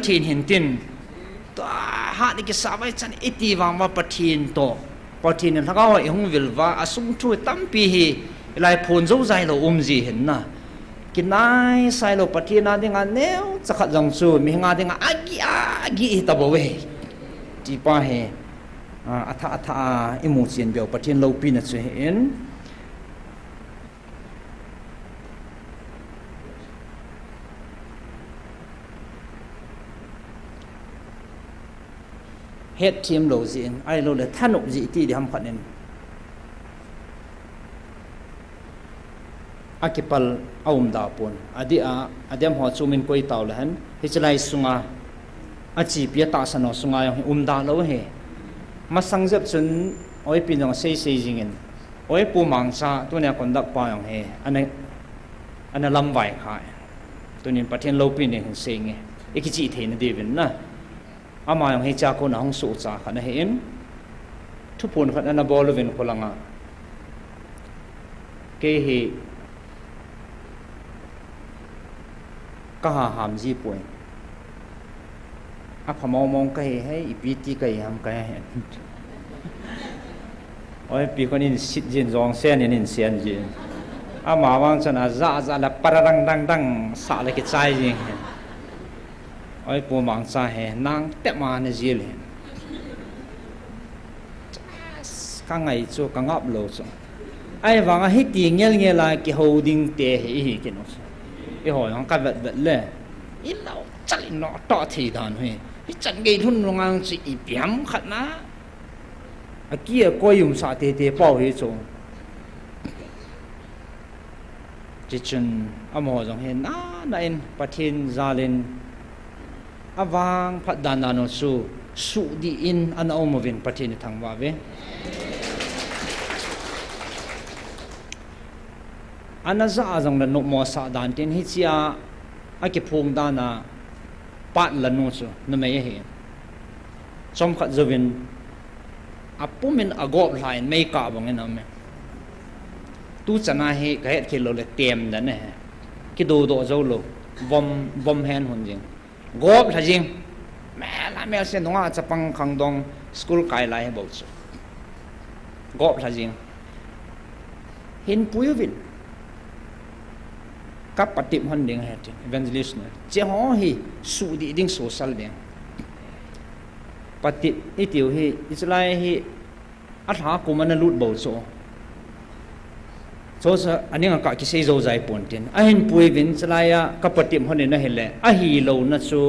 pathin hintin to ha ni ki sawai chan iti wang wa pathin to pathin an thakaw e hung vilwa asung thu tampi hi lai phun zo zai lo ji hin na kinai sai lo pathin na dinga neu chakhat jong chu mi nga dinga agi ta bo we ti pa he atha imu chen beo pathin lo pi na chu hin hết team lo gì ai lo le than ốc gì ti đi ham khẩn nên akipal da pon adiam ho chumin koi taw le han hichlai sunga achi pia ta sano sunga yong da lo he masang jap chun oi pinong sei jingin oi pu mangsa tu ne kondak pa yong he ana lam vai khai tu nin pathian lo pin ne sei nge ikichi the na devin na ama yang hecha ko na hong su cha khana hen thu pun khat na bol vin kolanga ke hi ka ham ji poi a phamo mong ka he hai ipiti ka ham ka he oi pi ko nin sit jin jong sen nin sian ji ama wang chana za la parang dang sa le ki chai ji oi pu mang sa he nang te ma ne ji le ka ngai chu ka ngap lo chu ai wang hi ti ngel la ki holding te hi ki no i ho yang ka vet le i lo chali no to thi dan he hi chan ge thun ngang chi i piam khat na a kia ko yum sa te pau hi chu chi chun amo jong he na in pathin zalin awang phat dan no su di in an omovin pathin thang wa ve anaza azang la no mo sa dan tin hi chia a ki phung da na pat la no chu na me he chom khat zovin apumin agop line me ka bang en ame tu chana he ka het khilo le tem da ne ki do zo lo vom hen hun jing gop tha jing me se nonga chapang khang dong school kai lai bo chu gop tha jing hin puyuvin các patim hon ding het evangelist ne che ho hi su di ding social ding patit itiu hi islai hi atha ko man lut bo so sa aninga ka ki sei zo zai pon tin a hin pui vin chlaya ka patim hon na hele a hi lo na chu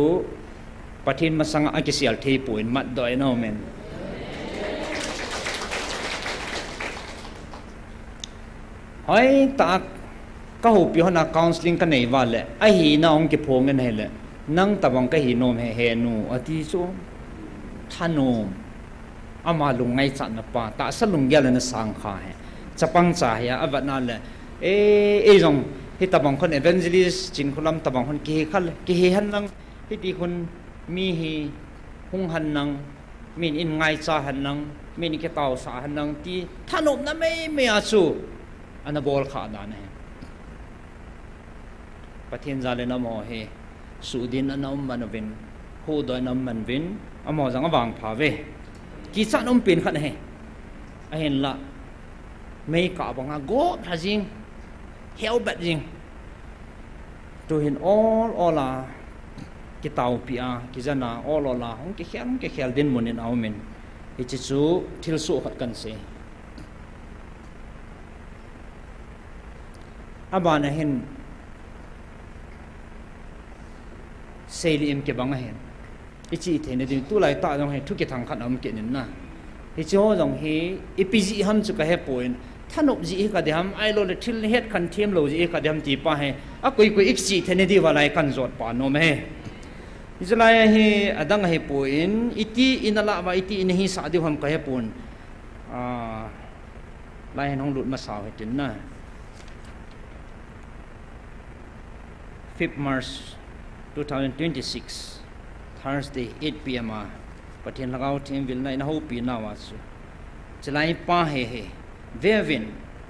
pathin masanga a ki sial thei puin mat doi no men hoi ta ka hu pi hona counseling ka nei wale a hi na ong ki phong en hele nang tabang ka hi nom he nu ati so thanom ama lungai cha na pa ta salung gel na sang kha he chapang cha ya avana le e jong hi tabang khon evangelist chin khulam tabang khon ki khal ki he han nang hi ti khun mi hi hung han nang min in ngai cha han nang min ki taw sa han nang ti thanom na me a chu ana bol kha da ne pathin zale na mo he sudin anom manovin hu do nam manvin amo jang awang pha ve ki cha nom pin khat he a hen la me ka banga go thajing hel bat jing to hin all la ki taw pi a ki jana all la hong ki khel din munin aumen hi chi chu thil su khat kan se abana hen selim ke banga hen ichi thene din tu lai ta jong he thu ki thang khat am ke nin na hi cho jong he ipiji ham chu ka he point thanop ji ka de ham ai lo le thil het khan thiam lo ji ka de ham ti pa he a koi ichi thene di walai kan zot pa no me izlaya he adang he point iti inala wa iti in hi sa di ham ka he point lai hong lut ma saw he tin na 5th March 2026 Thursday 8 p.m. Pathin lagao team vil na ho pi na wa su chlai pa he vevin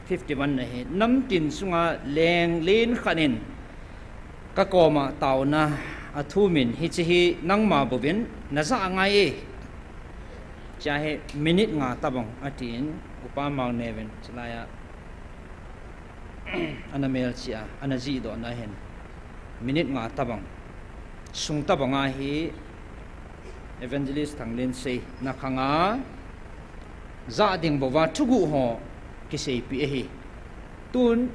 51 he nam tin sunga leng len khanin ka koma taw na thu min hi chi hi nang ma bovin na za ngai chahe minute nga tabong atin upa mau neven chlaya anamel chia anaji do na hen minute nga tabong sung tabanga hi evangelist thanglen se na khanga za ding bowa thugu ho ki sei pi hi tun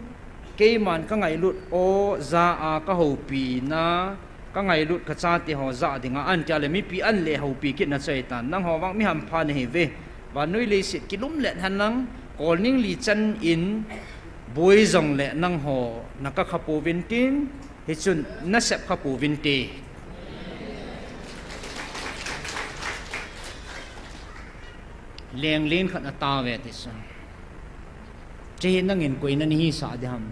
ke man ka ngai lut o za a ka ho pi na ka ngai lut ka cha ti ho za dinga an cha le mi pi an le ho pi ki na chai tan nang ho wang mi ham pha ne he ve wa noi le sit ki lum le han nang kol ning li chan in boi zong le nang ho na ka khapu vin tin he chun na sep khapu vin te leng len khat ata ve ti sa che nang in koi na ni sa dam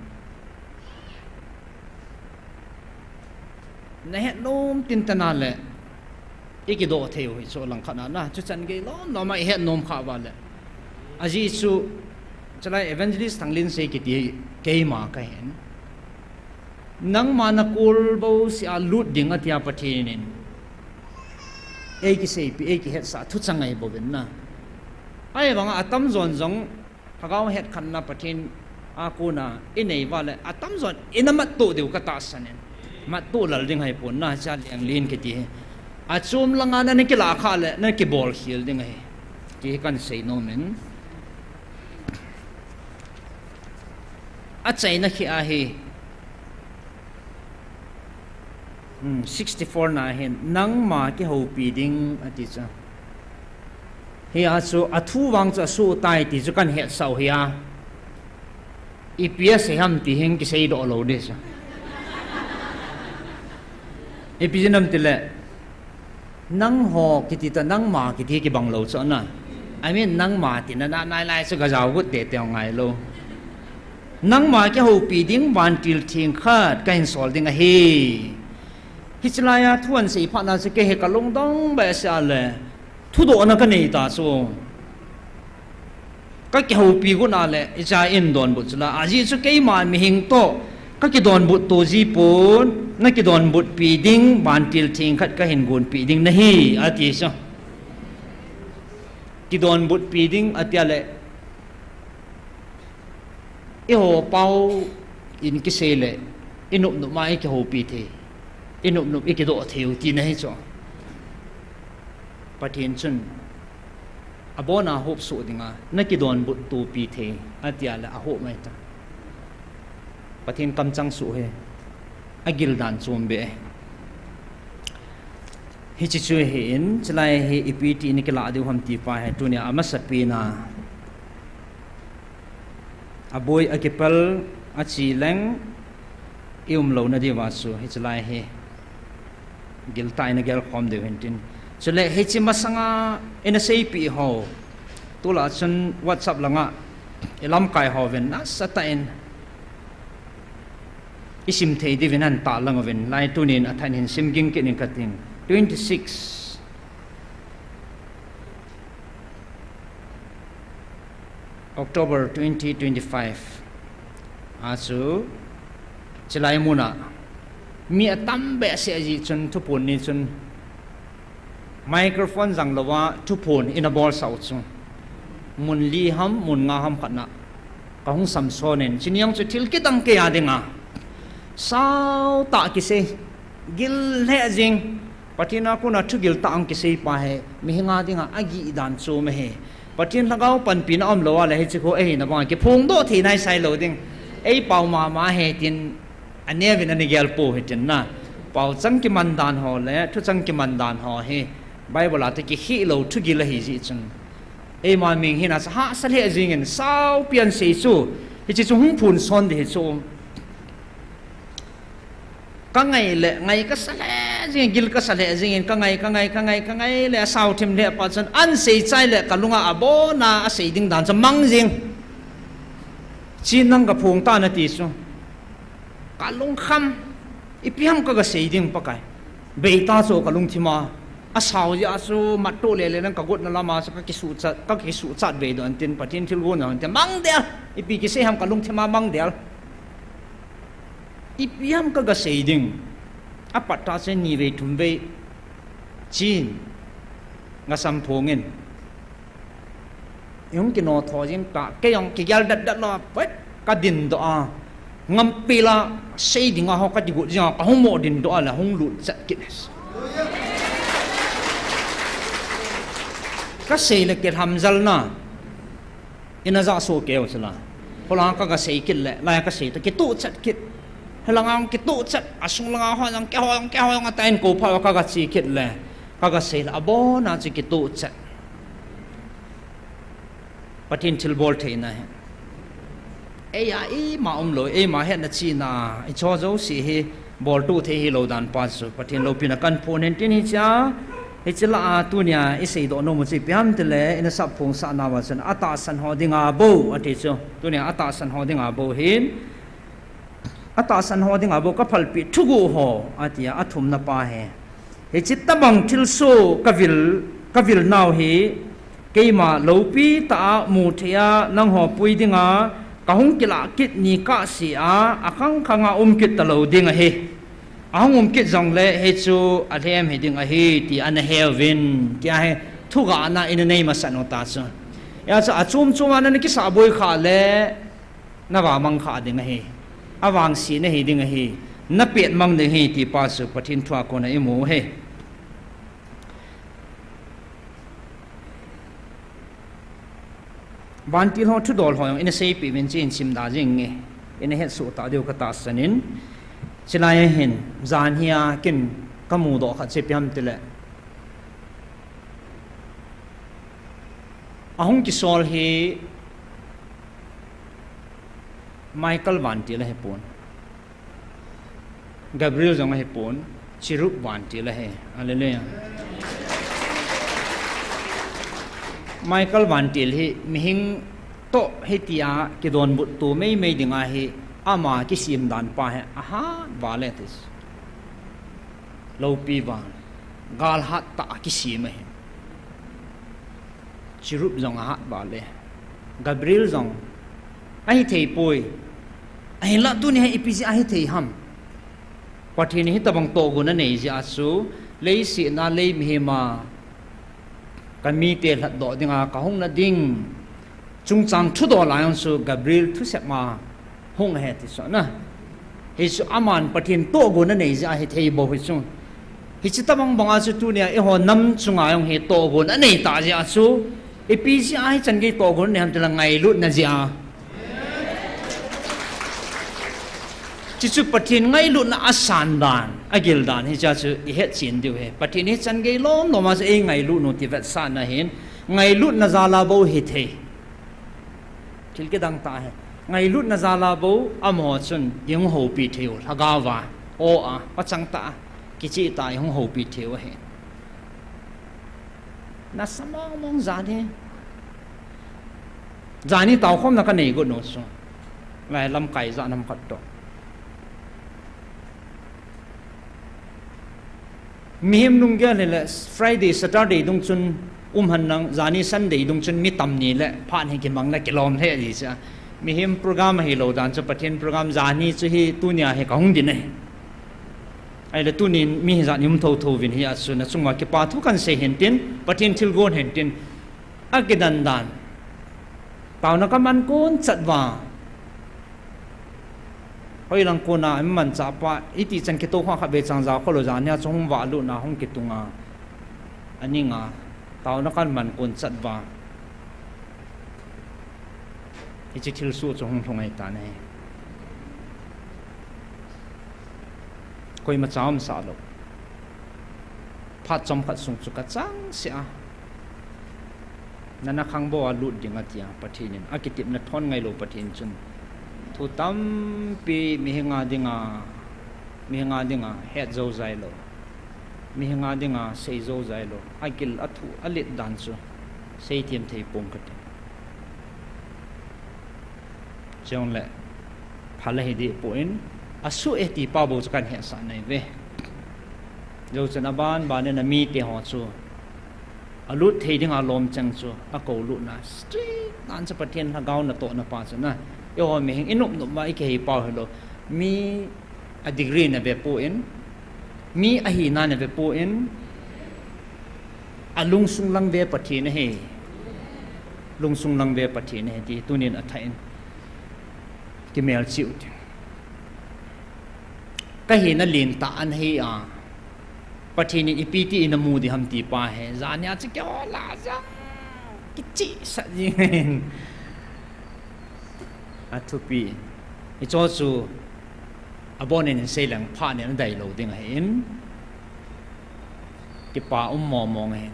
na het nom tin tana le iki do theu hi so lang khana na chu chan ge lo no mai het nom kha wa le aji chu chalai evangelist thanglin se ki ti ke ma ka hen nang ma na kul bo si a lut ding atia pathinin e ki se pi e ki het sa thu changai bo ben na ai wanga atam zon zong phagaw het khan na pathin a ko na inei wa le atam zon inamat to deu ka ta sanen mat tu lal ding hai pon na cha liang lin ke ti a chum langa na ni ki la kha le na ki bol khil ding hai ti kan sei no men a chai na khi a hi 64 na hen nang ma ki ho pi ding ati cha hi a chu a thu wang cha su tai ti chu kan he sau hi a EPS ham ti heng ki sei do lo de cha epijinam tile nang ho kiti ta nang ma kiti ki bang lo cho na I mean nang ma ti na nai lai so ga jaw gut te te ngai lo nang ma ke ho pi ding ban til thing khat ka hin sol ding a hi hichlaya thuan sei pha na se ke he ka long dong ba sa le thu do na ka nei ta so ka ke ho pi gu na le icha in don bu chla aji chu ke man mi hing to ka ki don bu to ji pon na ki don but pi ding ban til thing khat ka hin gun pi ding na hi ati so ki don but pi ding atia le e ho pau in ki se le inup nu mai ki ho pi the inup nu ki do theu ti na hi cho pathin chun abona hop so dinga na ki don but tu pi the atia le a ho mai ta pathin kam chang su he agil dan chum be hi chi chu hin chlai he ipiti ni kala du ham ti pa he tunia amasapina aboy akipal achi leng ium lo na di wasu hi chlai he gil tai na gel khom de hentin chule he chi masanga ina sei pi ho tula chun whatsapp langa elam kai ho ven na satain isim thei divinan ta lang ven lai tunin athan hin sim ging ke nin kating 26 October 2025 asu chlai muna mi atam be se ji chun thu pun ni chun microphone jang lawa thu pun in a ball sau chu mun li ham mun nga ham khatna ka hung sam sonen chinyang chu thil ki tang ke ya dinga sao ta ki se gil le jing patina ko na thu gil ta ang ki se pa he mi hinga dinga agi dan chu me he patin lagaw pan pin om lo la he chi ko e na ba ki phung do thi nai sai lo ding ei pau ma he tin ane vin ani gel po he tin na pau chang ki man dan ho le thu chang ki man dan ho he bible ate ki hi lo thu gil hi ji chung ei ma ming hina sa ha sa le jing en sao pian se chu hi chi chu hung phun son de chu ka ngai le ngai ka sale jing gil ka sale jing ka ngai le sao thim le pa chan an sei chai le kalunga abona a sei ding dan cha mang jing chin nang ka phung ta na ti su kalung kham ipiam ka ga sei ding pa kai be ta so kalung thima a sao ya su matto le le nang ka gut na lama sa ka ki su chat be don tin patin thil go na te mang del ipi ki se ham kalung thima mang del ipiam ka ga sei ding apata se ni ve thum ve chin nga sam phongin yung kino tho jing ka ke yong ki gal dat dat lo pet ka din do a ngam pila sei dinga ho ka digu ja ka hong mo din do ala hong lut sat kines ka sei le ke hamzal na ina za so ke osla hola ka sei kit le la ka sei ta ki tu chat kit halangang ki tu chat asung langa ho lang ke ho nga tain ko pha ka chi kit le ka sei la abo na chi ki tu chat patin til bol the na ai ma loi ma he na chi na I cho zo si he bol tu the hi lo dan pa su patin lo pina kan phone tin hi cha he chila tu nya I sei do no mu chi piam te le ina sap phong sa na wa san ata san ho dinga bo ati chu tu nya ata san ho dinga bo hin ata san ho dinga bo ka phal pi thu gu ho atia athum na pa he chit tabang til so kavil naw hi keima lopi ta mu thea nang ho pui dinga kahung kila kit ni ka si a akang khanga kit talo dinga he ahung kit jong le he chu athem he dinga he ti an heaven kya he thuga na in nei ma sano ta chu ya cha achum chuma na ki sa boi kha le na wa mang kha dinga he awang si na he dinga he na pet mang de he ti pa su pathin thwa ko na imu he bantil ho thu dol ho in sei pi ben chin sim da jing nge in he su ta deu ka ta sanin chilai hin zan hia kin kamu do kha che pyam tile ahung ki sol hi Michael bantil he pon Gabriel jong he pon chirup bantil he hallelujah Michael bantil hi mihing to hetia ki don but tu mei dinga hi ama ki sim dan pa he aha valetis lopi ban gal hat ta ki sim he chirup jong hat bale Gabriel jong ai thei poi ai la tu ni ipisi ai thei ham pathin hi tabang to guna nei ja su lei si na lei mihima kan mi te hlat do dinga ka hong na ding chung chang thu do la yong su Gabriel thu sep ma hong he ti so na he su aman pathin to go na nei ja he thei bo hi chu hi chi tamang banga chu tu nia e ho nam chunga yong he to go na nei ta ja chu e pi si ai chan ge to go ne ham tela ngai lut na ja chi chu pathin ngai lut na asan dan agil dan hi cha chu I het chin diu he pathin hi chan ge lom no ma se e ngai lut no ti vet sa na hin ngai lut na za la bo hi the thil ke dang ta he ngai lut na za la bo amo chun yung ho pi theu hagawa o a pachang ta ki chi ta yung ho pi theu he na samang mong zani tau khom na ka nei go no so lai lam kai za nam khat to mihim nung gya le Friday Saturday dung chun han nang zani Sunday dung chun mi tam ni le phan he ki mang na kilom he ji cha mihim program hi lo dan cha pathin program zani chu hi tu nya he ka hung din ne ai le tu ni mi za nim tho tho vin hi asu na chungwa ki pa thu kan se hen tin pathin thil gon hen tin akidan dan tao na ka man kun chatwa hoi lang ko na man cha pa iti chan ke to kha kha be chang za kho lo za nya chung wa lu na hong ki tunga ani nga tao na kan man kun chat wa ichi thil su chung thong ai ta ne koi ma cham sa lo phat chom khat sung chu ka chang sia nana khang bo a lut dinga tia pathinin akitip na thon ngai lo pathin chun thu tam pi mihinga dinga het zo zai lo mihinga dinga sei zo zai lo akil athu alit dan chu sei tiam thei pom kat chong le phala hi di poin asu e ti pa bo kan he sa nei ve zo chana ban na mi te ho chu alut thei dinga lom chang chu a ko lu na street nan cha pathian ha gaun na to na pa cha na yo mi hing inup nup ma ike hi pa hello mi a degree na be po in mi ahi na ne ve po in alung sung lang ve pathi na he lung sung lang ve pathi na he ti tunin athain ki mel chiu ka hi na lin ta an he a pathi ni ipiti in mu di ham ti pa he zanya chi kyo la za ki chi sa ji atupi icho chu abon in sei lang pha ne dai lo ding hin ki pa mo mong he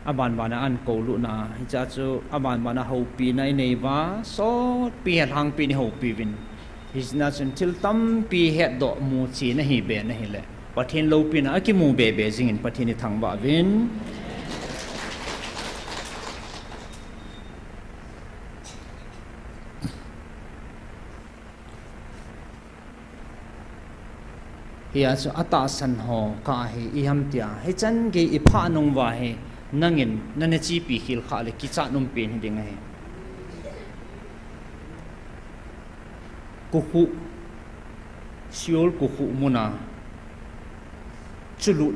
aban bana an ko lu na hi cha chu aban bana ho pi nai nei ba so pi hang pi ni ho pi win is not until tam pi het do mu chi na hi be na hi le pathin lo pi na ki mu be be jing in pathin ni thang ba win hiya chu ata san ho ka hi i ham tia he chan ge i pha nong wa he nangin nane chi pi khil kha le ki cha num pen ding he ku hu siol ku hu muna chulu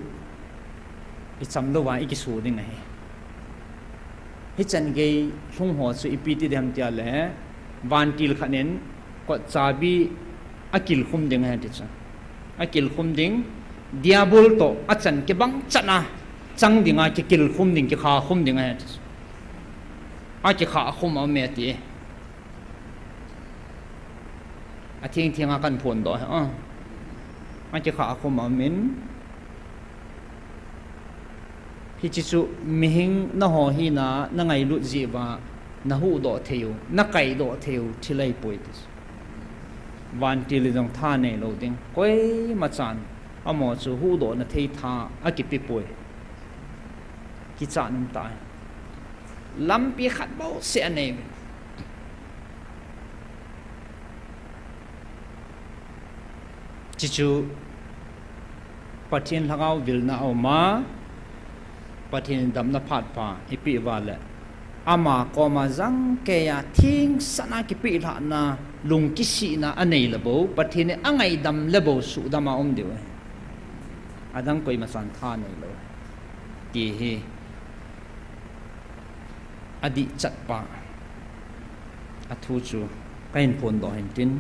i cham lo wa i ki su ding he chan ge thung ho chu i pi ti dem tia le van til khanen ko chabi akil khum ding he ti cha akil khum ding diabol to achan ke bang chana chang dinga ke kil khum ding ke kha khum ding a ke kha khum a me ti a thing thing a kan phon do a ke kha khum a min hi chi chu mi hing na ho hi na ngai lu ji wa na hu do theu na kai do theu thilai poi ti van ti li dong tha nei lo ding koi ma chan amo chu hu do na thei tha a ki pi poi ki cha num ta lam pi khat bo se nei chi chu pathin lagau vil na au ma pathin dam na phat pa hi pi wa le ama ko ma jang ke ya thing sana ki pi la na lung ki si na anei la bo pathin angai dam le bo su da ma om de adang koi ma san tha nei lo ti hi adi chat pa athu chu kain phon do hen tin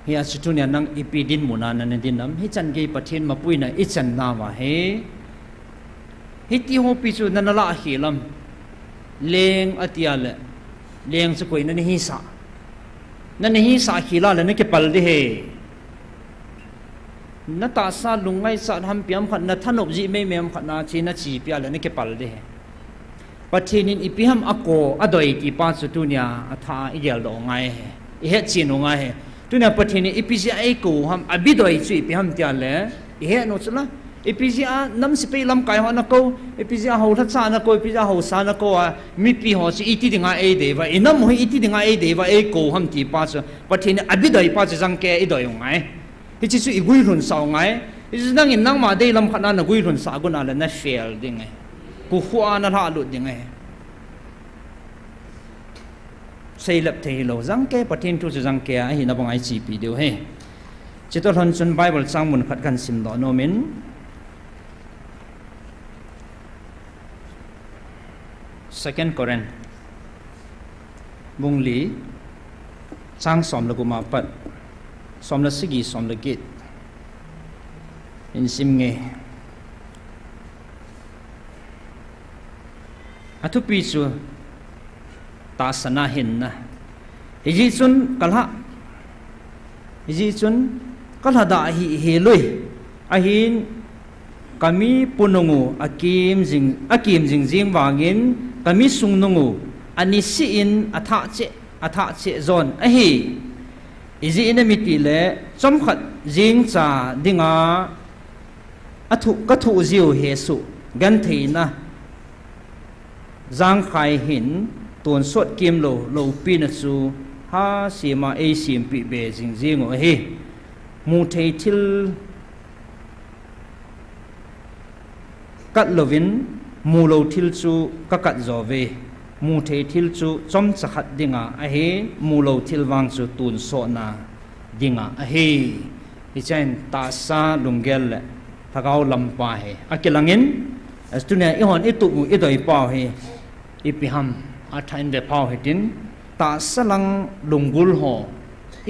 hiya situnia nang ipidin muna na din nam hi chan ge pathin ma pui na i chan na wa he hi ti ho pi chu na la hi lam leng atia le leng chu koi na ni hi sa hi la le na ke pal de he na ta sa lungai sa ham piam khat na thanop ji me mem khat na chi na chi pia le na ke pal de he pathin in ipiham ako adoi ti pa chu tu nia atha i gel do ngai he i he chi no ngai he tu na pathin in ipisia ai ko ham abidoi chu ipiham tia le i he no chula ipisia nam si pe lam kai ho na ko ipisia ho tha cha na ko ipisia ho sa na ko mi pi ho chi iti dinga e de wa inam ho iti dinga e de wa e ko ham ti pa chu pathin abidoi pa chu jang ke i doi ngai hi chi chu i gui run sao ngai i chu nang in nang ma de lam khana na gui run sa gu na la na fail ding ai ku khua na la lu ding ai sei lap thei lo jang ke pathin tu chu jang ke a hi na bangai chi pi deu he chito thon chun bible chang mun khat kan sim do no min second Corinth bungli chang som la guma pat som la sigi som la git in sim nge atu pi chu ta sana hin na hi chun kalha da hi lui a hin kami punungu akim jing jing wangin kami sungnungu ani si in atha che zon a hi izi ina miti le chom khat jing cha dinga athu ka thu ziu he su gan theina jang khai hin tuan sot kim lo pi na chu ha sima a sim pi be jing jing o hi mu thei thil kat lovin mu lo thil chu ka kat zo ve mu thei thil chu chom chakhat dinga a he mu lo thil wang chu tun so na dinga hi hi chen ta sa lungel le thagau lampa he akilangin astunia ihon itu idoi pau he ipiham athain de pau hitin ta salang lungul ho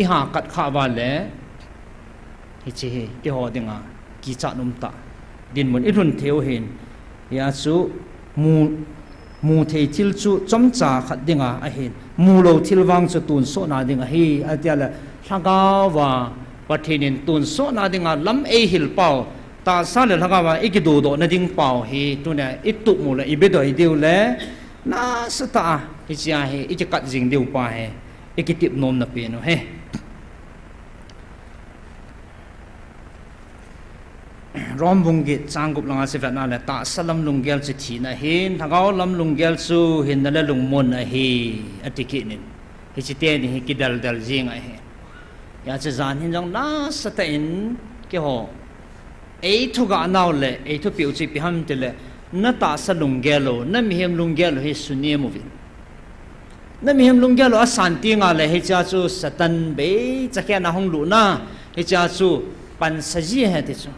iha kat kha wa le hi chi hi ho dinga ki cha num ta din mun irun theo hin ya chu mu thei thil chu chomcha khat dinga a hin mu lo thilwang chu tun so na dinga hi atiala thagawa pathinin tun so na dinga lam e hil pau ta sa le thagawa ikidu do na ding pau hi tuna itu mu la ibedoi diu le na sata hi chia hi ikat jing diu pa he ikitip nom na pe no he rom bungi changup langa se vatna le ta salam lungel chi thina hin thagau lam lungel chu hin na le lungmon a hi atiki nin hi chi te ni hi kidal dal jing a he ya che zan hin jong na sata in ke ho ei thu ga naw le ei thu piu chi pi ham te le na ta sa lungelo na mi hem lungelo hi sunie mu vin na mi hem lungelo a santi nga le hi cha chu satan be chakya na hong lu na hi cha chu pan saji he te chu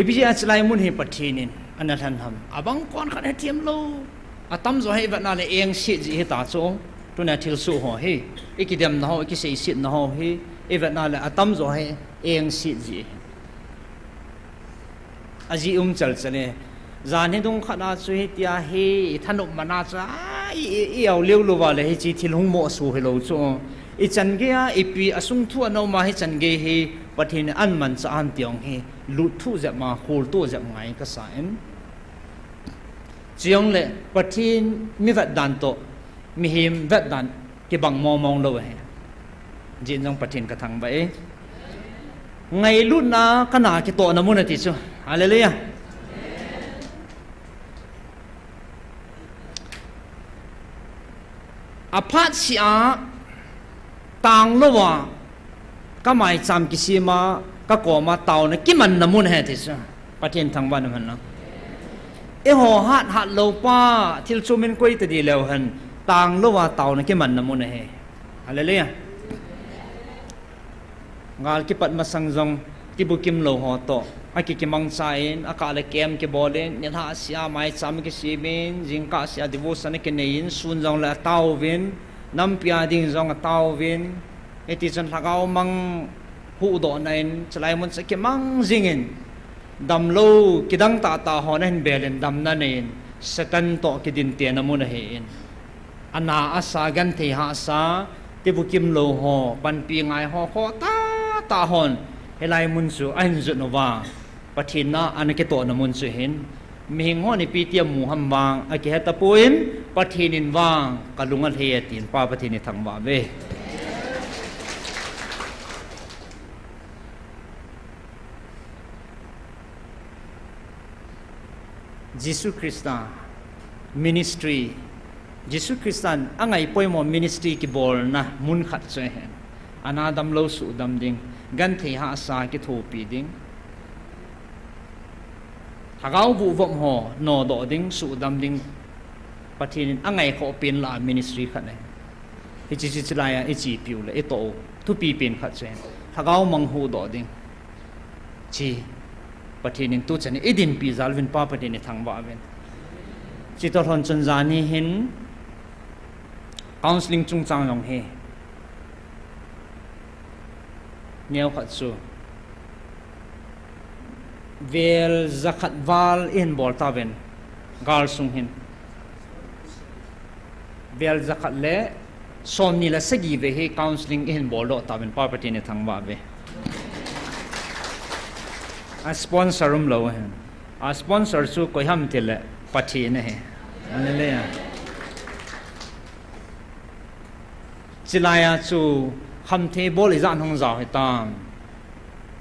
ipiji achlai mun hi pathinin anathan ham abang kon khan hethiam lo atam zo hai vatna le eng si ji hi ta chu tuna thil su ho hi ikidam na ho ki sei sit na ho hi e vatna le atam zo hai eng si ji aji chal chale zan he dung khana chu hi tia hi thanup mana cha i au leu lo wa le hi chi thil hung mo su he lo chu i chan ge a ipi asung thu no ma hi chan ge hi pathin an man cha an tiong hi lu thu ja ma khol to ja ngai ka sa en chiong le pathin mi vat dan to mi him vat dan ki bang mo mong lo he jin jong pathin ka thang ba e ngai lu na kana ki to na mun ti chu hallelujah aphat si a tang lo wa ka mai cham ki si ma ka ko ma taw na ki man na mun he ti sa pathin thang ban man na e ho hat lo pa thil chu min koi ta di lew han tang lo wa taw na ki man na mun he hallelujah ngal ki pat ma sang jong ti bu kim lo ho to aki ki mang sa in aka le kem ki bolen ni tha sia mai cham ki si bin jing ka sia devotion ki nein sun jong la taw vin nam pia ding jong taw vin eti chan thagau mang hu do nain chalai mun se ki mang jingin dam lo kidang ta honen belen dam na nen satan to ki din te na mun he in ana asa gan the ha sa ti bu kim lo ho pan pi ngai ho kho ta hon helai mun su ain zu no wa pathin na anake to na mun su hin mi ngo ni pi tiam mu ham wang a ki hata puin pathinin wang kalungal he tin pa pathini thangwa ve Jesus Christa ministry Jesus Christan angai poimo ministry ki bol na mun khat che hen anadam lo su dam ding gan the ha sa ki tho pi ding thagau bu vom ho no do ding su dam ding pathin angai kho pin la ministry khat ne hi chi chi la ya e chi piu le e to tu pi pin khat che thagau mang hu do ding chi pathin tu chani edin pi zalvin pa pathin thang ba ven chi to thon chun jani hin counseling chung chang long he neo khat su vel zakhat wal in bol taven gal sung hin vel zakhat le som ni la sagi ve he counseling in bol do taven pa pathin thang ba ve a sponsor lo hen a sponsor su ko ham til pathi ne he hallelujah chilaya chu kham the bol izan hong za he tam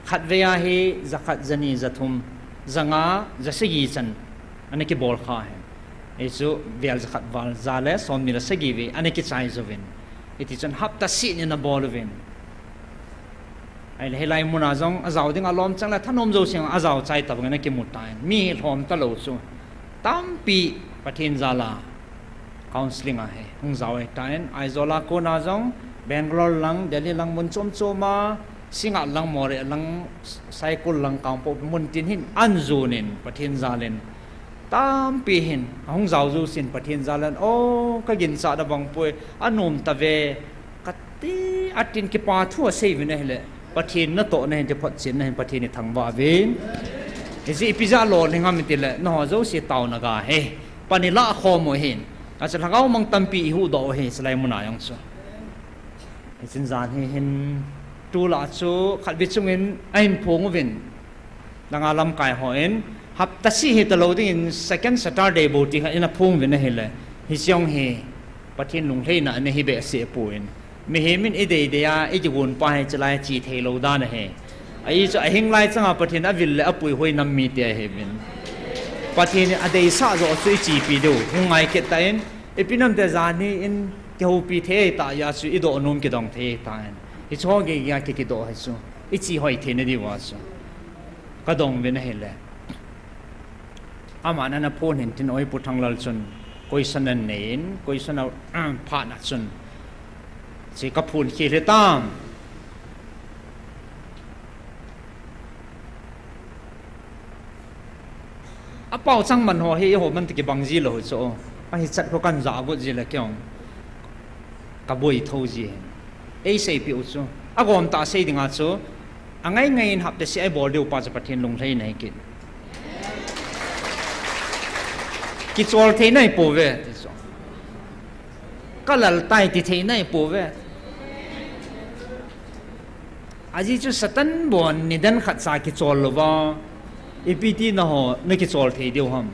khat veya he zakat zani zathum zanga zasigi chan aneki bol kha he e chu vel zakat wal zale som ni la sagi ve aneki chai zovin iti chan hap ta si ni na bol ven ai helai muna jong azaw ding alom changla thanom jo sing azaw chai tab ngana ki mutain mi hlom ta lo chu tam pi pathin zala counseling a he hung zaw e tain aizola ko na jong Bangalore lang Delhi lang mun chom choma singa lang more lang cycle lang kampo mun tin hin anzunin pathin zalen tam pi hin hung zaw zu sin pathin zalan o ka gin sa da bang poi anum ta ve kati atin ki pa thu se vi ne hele pathin na to ne je phat sin ne pathin ni thang wa vin isi pizza lo lenga mitile no zo si taw na ga he panila kho mo hin asa thagaw mang tampi hu do he slai muna yang so sin zan he hin tu la chu khat bi chungin ain phong vin langa lam kai hoen hap ta si he talo ding in second Saturday bo ti in a phong vin hele hi siong he pathin lung hlei na ne hi be se puin mi he min ide de ya e jigun pa he chlai chi thei lo da na he ai cho hing lai changa pathin a vil le apui hoi nam mi te he vin pathin a dei sa zo sui chi pi do ngai ke tain epinam te zani in ke hu pi the ta ya su i do num ke dong the ta hi cho ge ya ke do ha su i chi hoi the ne di wa su ka dong vin he le ama na phone hin tin oi pu thang lal chun koi san nan nen koi san pha na chun chỉ có phun khi thế tam à bao sang mình họ hay họ mình thì cái bằng gì rồi chỗ à hiện tại có cần giả bộ gì là kiểu cả buổi thâu gì ấy xây biểu chỗ à gồm ta xây đi ngã chỗ à ngay ngay học để sẽ bỏ điều ba giờ bắt thiên lùng thế này kì cái chỗ thế này bổ về cái là tay thì thế này bổ về aji chu satan bon nidan khat sa ki chol lova epiti na ho ne ki chol thei deu ham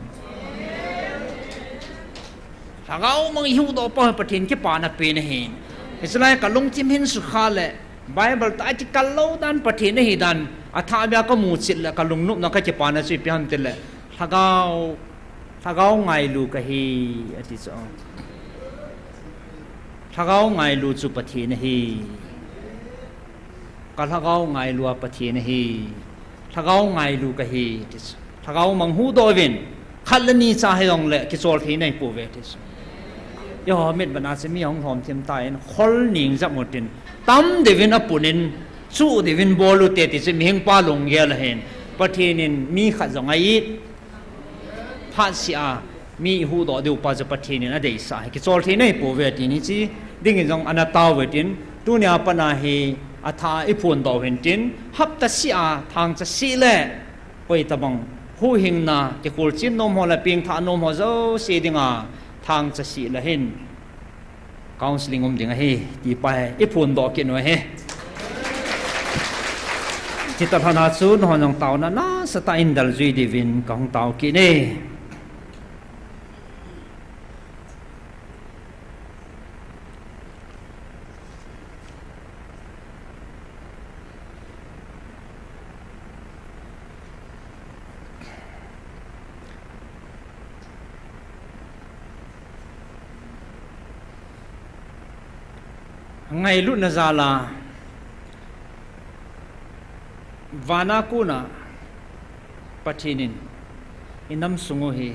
thagau mang hiu do pa pathin ki pa na pe na hin islai ka long chim hin su kha le bible ta ti kal lo dan pathin hi dan atha bya ka mu chit la ka lung nup na ka ki pa na chi pi ham te le thagau ngai lu ka hi ati so thagau ngai lu chu pathin hi thagau ngai lua pathin hi thagau ngai lu ka hi thagau mang hu do vin khalani cha he dong le ki chol thi nei pu ve tis yo mit bana se mi hong hom them tai khol ning za motin tam devin apunin chu devin bolu te ti se mi heng pa long ye la hen pathinin mi kha zong ai pha sia mi hu do de pa za pathinin a dei sa ki chol thi nei pu ve ti ni chi ding jong anataw ve tin tu nya pana hi a tha i phun do hen tin hap ta si a thang cha si le poi ta bang hu hing na ke kul chin nom ho la ping tha nom ho zo si dinga thang cha si la hen counseling dinga he ti pa i phun do ke no he ti ta thana chu no nong taw na sa ta in dal zui divin kong taw ki ne ngay lúc na zala vana kuna pathinin inam sungu hi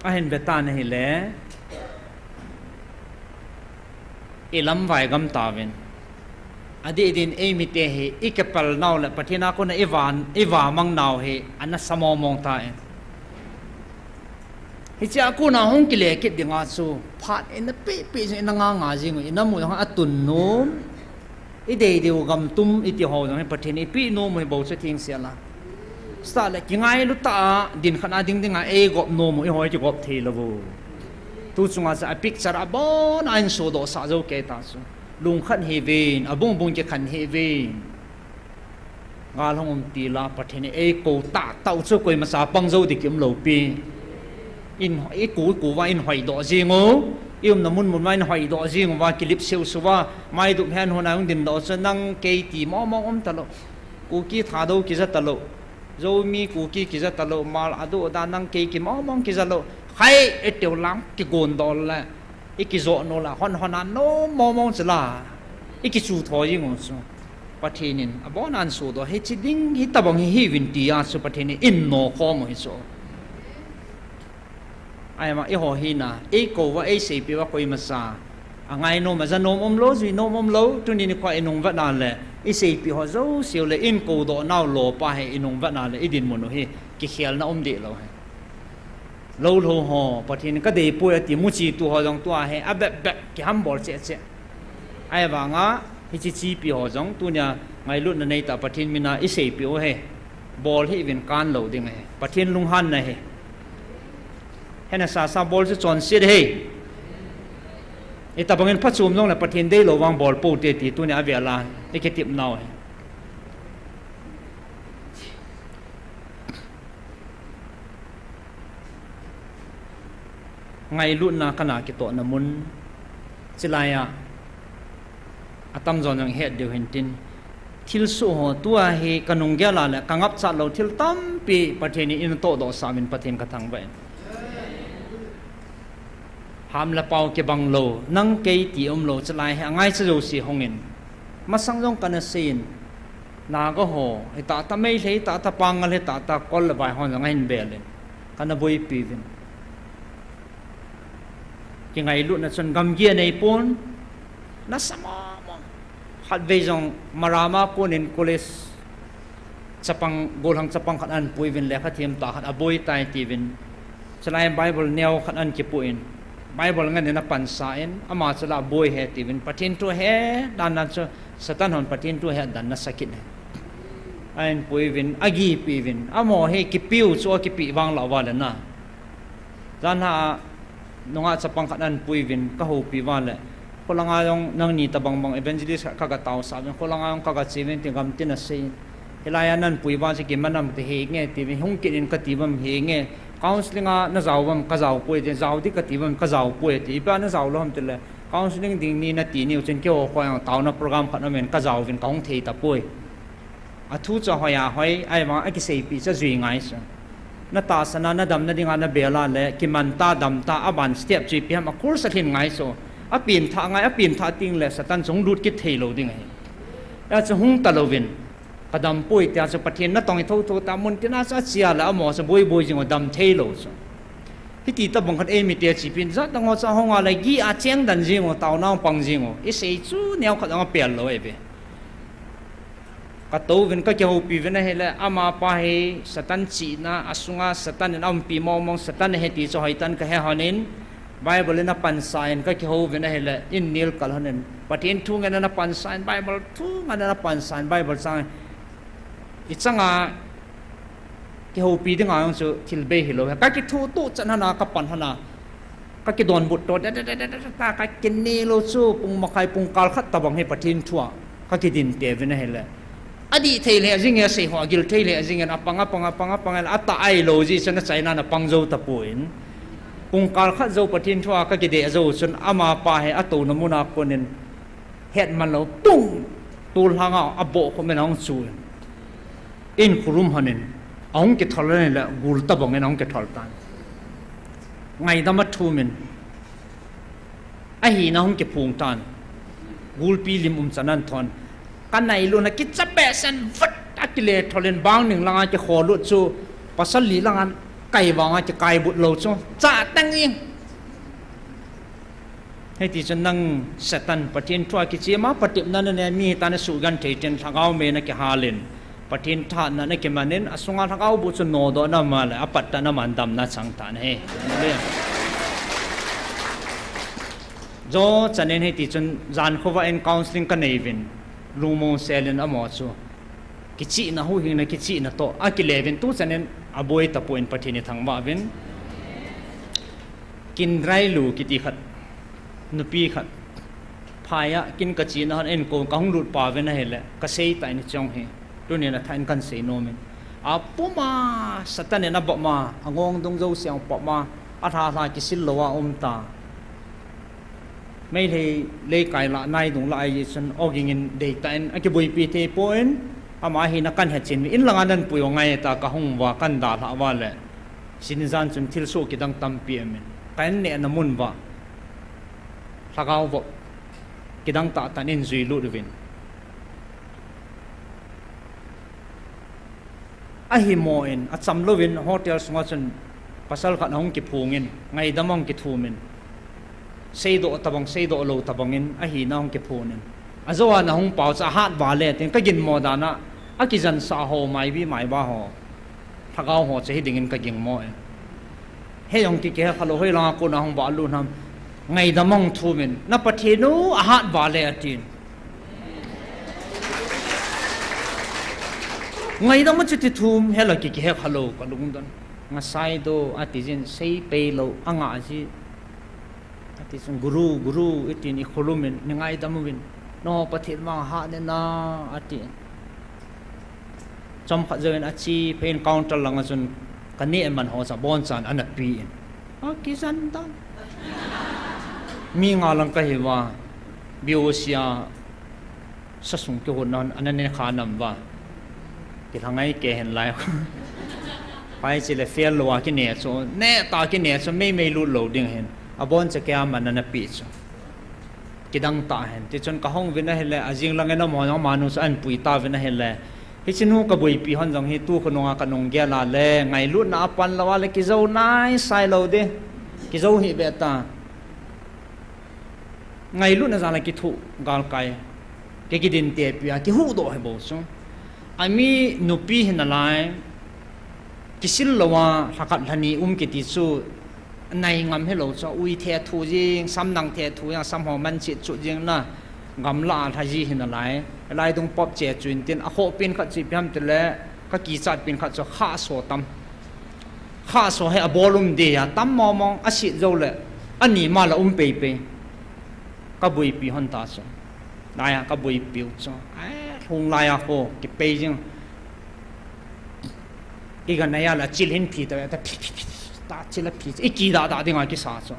ahin betan hi le ilam vai gam tawin adi din emite hi ikapal naw le pathina kuna iwa mang naw hi ana samo mong ta hicha kuna hong kile ke dinga chu phat in pe in nga jing in mu ha atun nom ide deu gam tum iti ho no pathini pi no mo bo che thing sia la sta le kingai lu ta din khana ding dinga e gop no mo i hoi chi gop the lo bu tu chunga sa picture abon an so do sa zo ke ta su lung khan he vin abung bung ke khan he vin ngal hong ti la pathini e ko ta tau chu koi ma sa pang zo di kim lo pi in ít cú và in hoài đỏ gì ngô yêu nằm muốn mai hoài đỏ gì và clip siêu suwa mai tụng hen hôm nay ông đình đỏ sơn năng cây tì mò talo cú kia thả đâu kia rất talo rồi mi cú kia rất talo mà ado đa năng cây kia mò kia rất talo hay ít tiểu lắm cái gòn đỏ là ít cái giọt nó là hòn ăn nó mò chỉ là ít cái chủ thoi gì ngô số pathinin abon an số đó hết chỉ đinh hết tabang hi vin tia số pathinin in no kho mo số ai mà ho hi na ko wa sei pi wa koi ma sa angai no ma za nom om lo zui nom om lo tu ni ko inong va na le sei pi ho zo siu le in ko do nau lo pa he inong va na le idin mo no he ki khial na om de lo he lâu lâu ho pathin ka dei pu ti mu chi tu ho jong tu a he a be be ki ham bol che che ai wa nga hi chi pi ho jong tu nya ngai lut na nei ta pathin mina i sei pi o he bol hi vin kan lo ding he pathin lung han na he hena sa bol chu chon sit he ita bangin phachum long la pathin dei lo wang bol pu te ti tu nya avia la e ke tip naw he ngay luôn na kana ki to na mun chilaya atam zon yang het deu hintin thil su ho tua he kanung gya la la kangap cha lo thil tam pi patheni in to do samin pathen ka thang ba ham la pau ke bang lo nang ke ti lo chlai ha ngai cha jo si hongin masang jong kana sin na go ho he ta mei le ta pangal he ta kol la bai hon ngai in belen kana boi pi vin ki ngai lu na chon gam gia nei pon na sama mo hat ve jong marama pon in college chapang golhang chapang khan an pui vin le kha thiam ta khat aboi tai ti vin chlai bible neo khan an ki puin bible ngan na pan sa en ama chala boi he ti vin pathin to he dan na cho satan hon pathin to he dan na sakit he an pui vin agi pi vin amo he ki piu cho ki pi wang la wa le na dan ha nunga chapang khanan puivin ka ho piwa le kolanga yong nang ni tabang bang evangelist ka ga taw sa kolanga yong ka ga chiven ti gam tin ase hilaya nan puiwa se ki manam te he nge ti hung ki in ka ti bam he nge counseling a na zaw bam ka zaw pui te zaw di ka ti bam ka zaw pui ti pa na zaw lo ham te le counseling ding ni na ti ni chen ke ho ko yang taw na program khat na men ka zaw vin ka hung thei ta pui a thu cha hoya hoi ai ma a ki sei pi cha zui ngai sa na ta sana na dam na dinga na bela le ki man ta dam ta aban step chi pi ma kur sa thin ngai so a pin tha ngai a pin tha ting le satan jong lut ki thei lo ding hai ya chu hung ta lovin kadam pui ta chu pathin na tong tho ta mun ti na sa chia la mo sa boi jing dam thei lo so hi ti ta bang khat e mi te chi pin za ta ngo cha honga la gi a cheng dan jing o taw na pang jing o i sei chu neo khat nga pel lo e be ka to vin ka ke ho pi vin he le ama pa he satan chi na asunga satan en am pi mo mong satan he ti cho haitan ka he hanin bible na pan sign ka ke ho vin he le in nil kal hanin patin thu ngana na pan sign bible thu ngana na pan sign bible sang ichanga ke ho pi ding ang chu thil be hi lo ka ki thu tu chan hana ka pan hana ka ki don but to ta ka kin ni lo chu pung makai pung kal khat tabang he patin thua ka ki din te vin he le adi theile jing ya sei ho gil theile jing an apanga ata ai lo ji chana china na pangzo ta puin pung kal kha zo pathin thua ka ki de zo chun ama pa he ato na muna konin het man lo tung tul hanga abo ko men ong chu in khurum hanin ong ki tholane la gul ta bang en ong ki thol tan ngai da ma thu min a hi na ong ki phung tan gul pi lim chanan thon kan nai lu na ki chape san vat akile tholen bang ning langa ki kho lu chu pasal li langan kai wanga ki kai but lo chu cha tang ing hei ti chan nang satan pathin thwa ki chema patip na ne mi ta na su gan thei ten thangau me na ki halin pathin tha na na ki manin asunga thangau bu chu no do na ma la apat ta na man dam na chang ta ne he zo chanen hei ti chan zan khowa en counseling ka nei vin lumo selen amo chu kichi na hu hing na kichi na to a ki leven tu chanen aboi ta point pathini thangwa vin kin rai lu kiti khat nupi khat phaya kin ka chi na han en ko kang lut pa ve na hele ka sei tai ni chong he tu ne na thain kan sei no men a puma satan ne na ba ma angong dong zo siang pa ma a tha tha ki sil lo wa ta mấy thì lấy cái lạ này đúng là ai xin ogin để tan anh cái bùi pi thế point ama hi na kan hachin in lang anan puyo ngai ta ka hung wa kan da la wa le sin zan chun thil so ki dang tam pi men kan ne na mun wa thagao wo ki dang ta tan in zui lu vin a hi mo in a cham lovin hotel sunga chun pasal khat hong ki phungin ngai damong ki thumin seido tabang seido lo tabangin a hi na hong ki phunin azawa na hong pau cha hat wa le tin ka gin mo dana akizan sa ho mai bi mai ba ho thagao ho che dingin ka ging mo he yong ki ke khalo hoi la ko na hong ba lu nam ngai damong thumin na pathinu a hat wa le atin ngai dam chu ti thum he la ki he khalo ka lung don nga sai do atijin sei pe lo anga ji atijin guru itin i kholumin ngai damuin no pathil ma ha ne na atin chom kha zen achi pen counter langa chun kani man ho sa bon chan an pi a ki san ta mi nga lang ka hewa biosia sa sung ke honan anane kha nam wa ki thangai ke hen lai pai chỉ là fail lo cái nè so nè ta cái nè so mấy lút lâu điên hen abon sẽ cái mà nó bị so cái đăng ta hen thì chọn cái hông bên này là riêng là cái nó mà nó sẽ ăn bụi ta bên này là cái chuyện nó cái bụi pi hòn giống như tu cái nông gia là lệ ngày lút nó pan là cái dâu nai sai lâu đi cái dâu hi bẹt ta ngày lút nó ra là cái thụ gal cái đình tiệp cái hũ độ hay bộ so ai mi nupi hen lại kisil lawa hakat hani kiti chu nai ngam hello cho ui the thu jing sam nang the thu yang sam ho man chi chu jing na ngam la tha ji hin lai dung pop che chuin tin a ho pin khat chi pyam te le ka ki chat pin khat cho kha so he a bolum de ya tam mo mong a si zo le ani ma la pe pe ka bui pi hon ta so na ya ka bui pi cho hung la ya ho ki pe jing cái này là chỉ lên phi thôi, ta chỉ là phi, ít kỳ đã đi ngoài cái sao cho,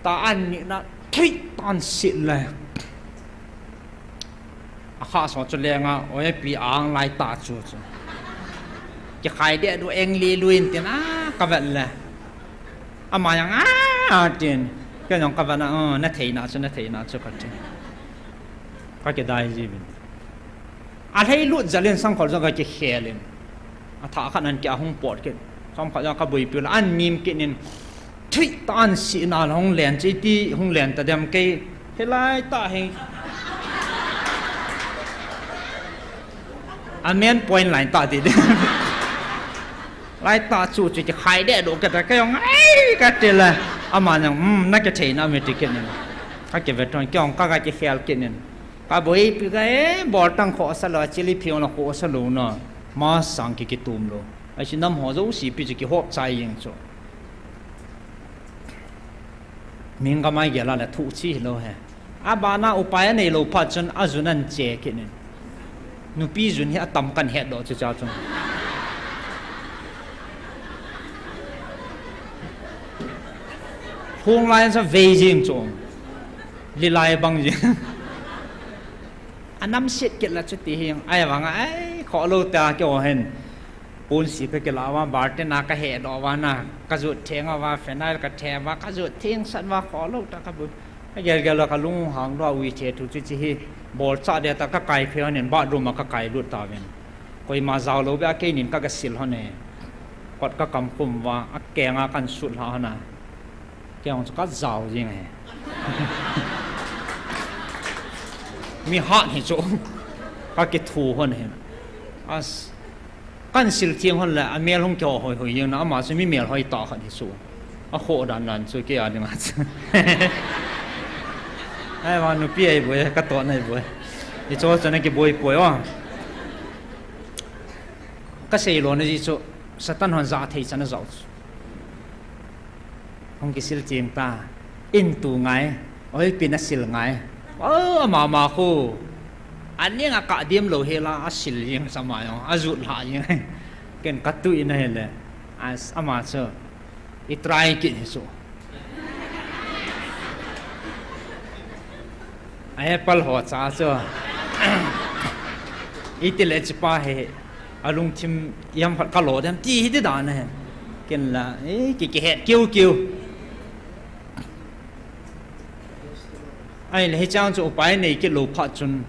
ta ăn những nó thích tan xịt lại, khá sao cho lên à, ôi bị ăn lại ta chú, cái khai đấy đồ anh li luin tiền các bạn là, mà yang tiền, cái nhóm các bạn nó thấy nào cho cái tiền, cái đại gì vậy, thấy lụt ra lên sang khỏi cho cái khe lên thả khăn ăn kia hông bọt kia xong khá ra các bùi biểu là ăn mìm kia nên thích ta ăn xị nào là hông lèn chế tí hông lèn ta đem cây thế lại ta hình anh men point lại ta thì lại ta chủ chỉ khai đẻ đồ cái ông ấy cái tiền là mà nhàng nãy cái thầy nào mới cái nên cái về trong cái ông cái khéo kia nên các bùi biểu cái bọt tăng khó sao là chỉ li phiêu là khó sao luôn nè mà sang cái tùm lo, ai chỉ nằm họ dấu xí bị cái hộp trái yên cho, mình cái máy cái là thụ chi lo ha, bà na upaya này lo phát chân azunan che cái này, nu pi zun hi tam kan het do cho cha chung, hung lai sa về riêng chung, li lai bang riêng, anh nắm siết cái là chút tí hiền, ai vắng ai khó lâu ta cái ohen bốn sĩ cái làว่า barte na cái hệ đóว่าna cái ruột thènว่า phenol cái thènว่า cái ruột thèn sẵnว่า khó lâu ta cái bút cái là cái lung hàng đó uy thế tu chỉ hi bol cha để ta cái cài phèo nên ba room cái cài lút ta bên coi mà giàu lâu bé cái nên cái sil hone quạt cái cầm phumว่า kẹng cái sụt ha na cái ông cái giàu gì nàyมีหอดให้โจก็เกิดถูกคนเห็นกันสิลเทียงคนแหละเมียลงจอหอยยังนะมาจะมีเมียหอยต่อขันที่สูโคดันนั้นช่วยเกี่ยนี่มาไอ้วันนู้นพี่ไอ้บุ้ยก็ตัวไหนบุ้ยที่โจจะนั่งกี่บุ้ยป่วยวะก็เสียหลอนที่โจสตันหันจ่าที่ฉันจะจ่อห้องกิสิลเทียงตาอินตูไงโอ้ยปีนักสิลไงmà khu anh những cái điểm lâu hết là xịt những sao mà rụt lại những cái cắt tụi này là mà sao ít trai kiện hết số Apple họ trả cho ít lệ chỉ ba hệ alung tim yam phát cá lô đem tí hết đàn này cái là cái hệ kêu ai lấy trang cho bài này cái lô phát chun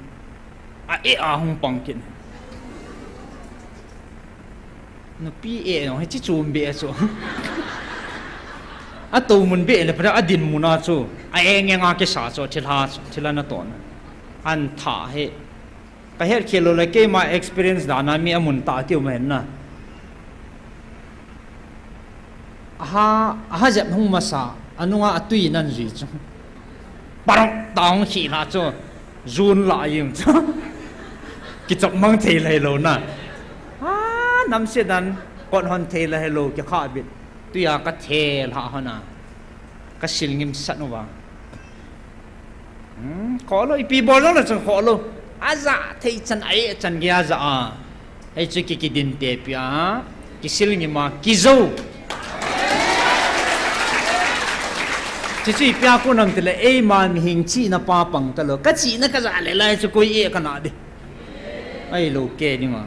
hông bằng kiện no pi e no he chi chum be so a tu mun be le pra adin muna chu a enge nga ke sa so thila na ton an tha he ka her khelo le ke ma experience dana mi amun ta tiu men na aha jap hung masa anunga atui nan ri chu parang taung chi la chu zun la yim chu ki chok mang thei lai lo na nam se dan kon hon thei lai lo ke kha bit tuya ka thel ha hana ka sil ngim satnuwa kho lo ipi bol lo chu kho lo aza thei chan ai chan gya za ai chu ki din te pya ki sil ngima ki zo chỉ bia cô nằm từ là ai mà hình chi na pa bằng ta lo cái chi na cái gì lại cho coi ai cái nào đi ai lo kê đi mà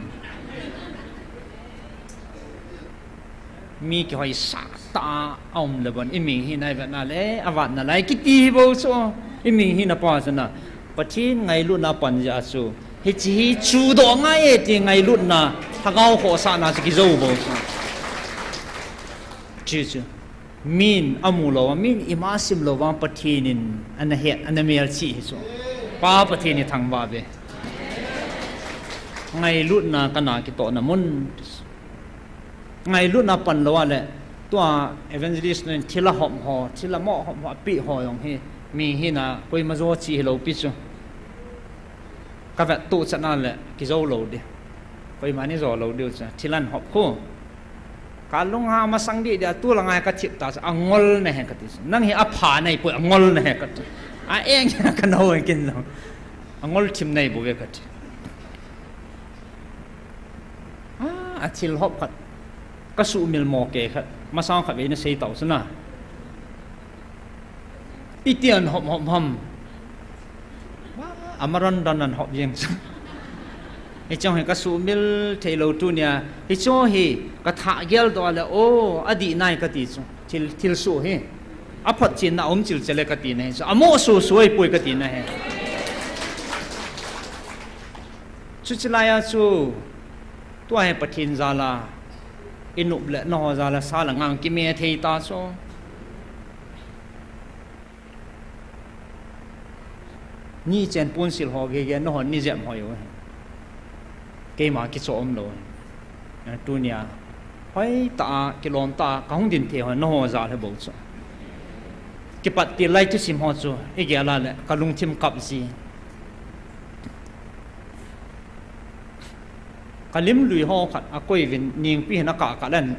mi cái hỏi sa ta ông là bọn mình hiện nay vậy nào đấy avat na lại cái gì bao số mình hiện na pa sao na bắt thiên ngày lúc na pan giờ số hết chỉ chủ động ngay thì ngày lúc na thằng ao khó sa na cái dâu bao số chứ min amulo min imasim lo wang pathinin anahet anamel chi so pa pathini thangwa be ngai lut na kana ki to na mun ngai lut na pan lo le to evangelist nen thila hom ho thila mo hom ho pi ho yong he mi hi na koi ma zo chi lo pi chu ka va tu chana le ki zo lo de koi ma ni zo lo de cha thilan hop ko kalung ha masang di dia tu langai ka chip ta angol ne he katis nang hi apha nei pu angol ne he kat a eng ka no kin lo angol chim nei bu ve kat a thil hop kat ka su mil mo ke khat masang kha ve ne sei tau sana itian hop hop ham amaran danan hop yengไอ้เจ้าเห็นกระสุมิลเทโลตูเนี่ยไอ้เจ้าเฮกระถาเกลตัวละโอ้อดีนายกติจูทิลสูเฮอภัดจินนะอมจิลเจเลกตินะเฮอโมสูสวยปุยกตินะเฮชุดลายจูตัวเฮปะทินซาลาอินุบเลนอซาลาซาลังอังกิเมเทตาโซนี่เจนปูนสิลฮอเกเกนอนี่เจมฮอยcái mà cái số ông rồi, tu nhà, phải ta cái lom ta không tin theo nó hoa ra là bộ số, cái bắt tiền lại chút xíu hoa số, cái gì là cái lung chim cặp gì, cái lim lùi hoa khát, à coi về nhìn pi nó cả lần,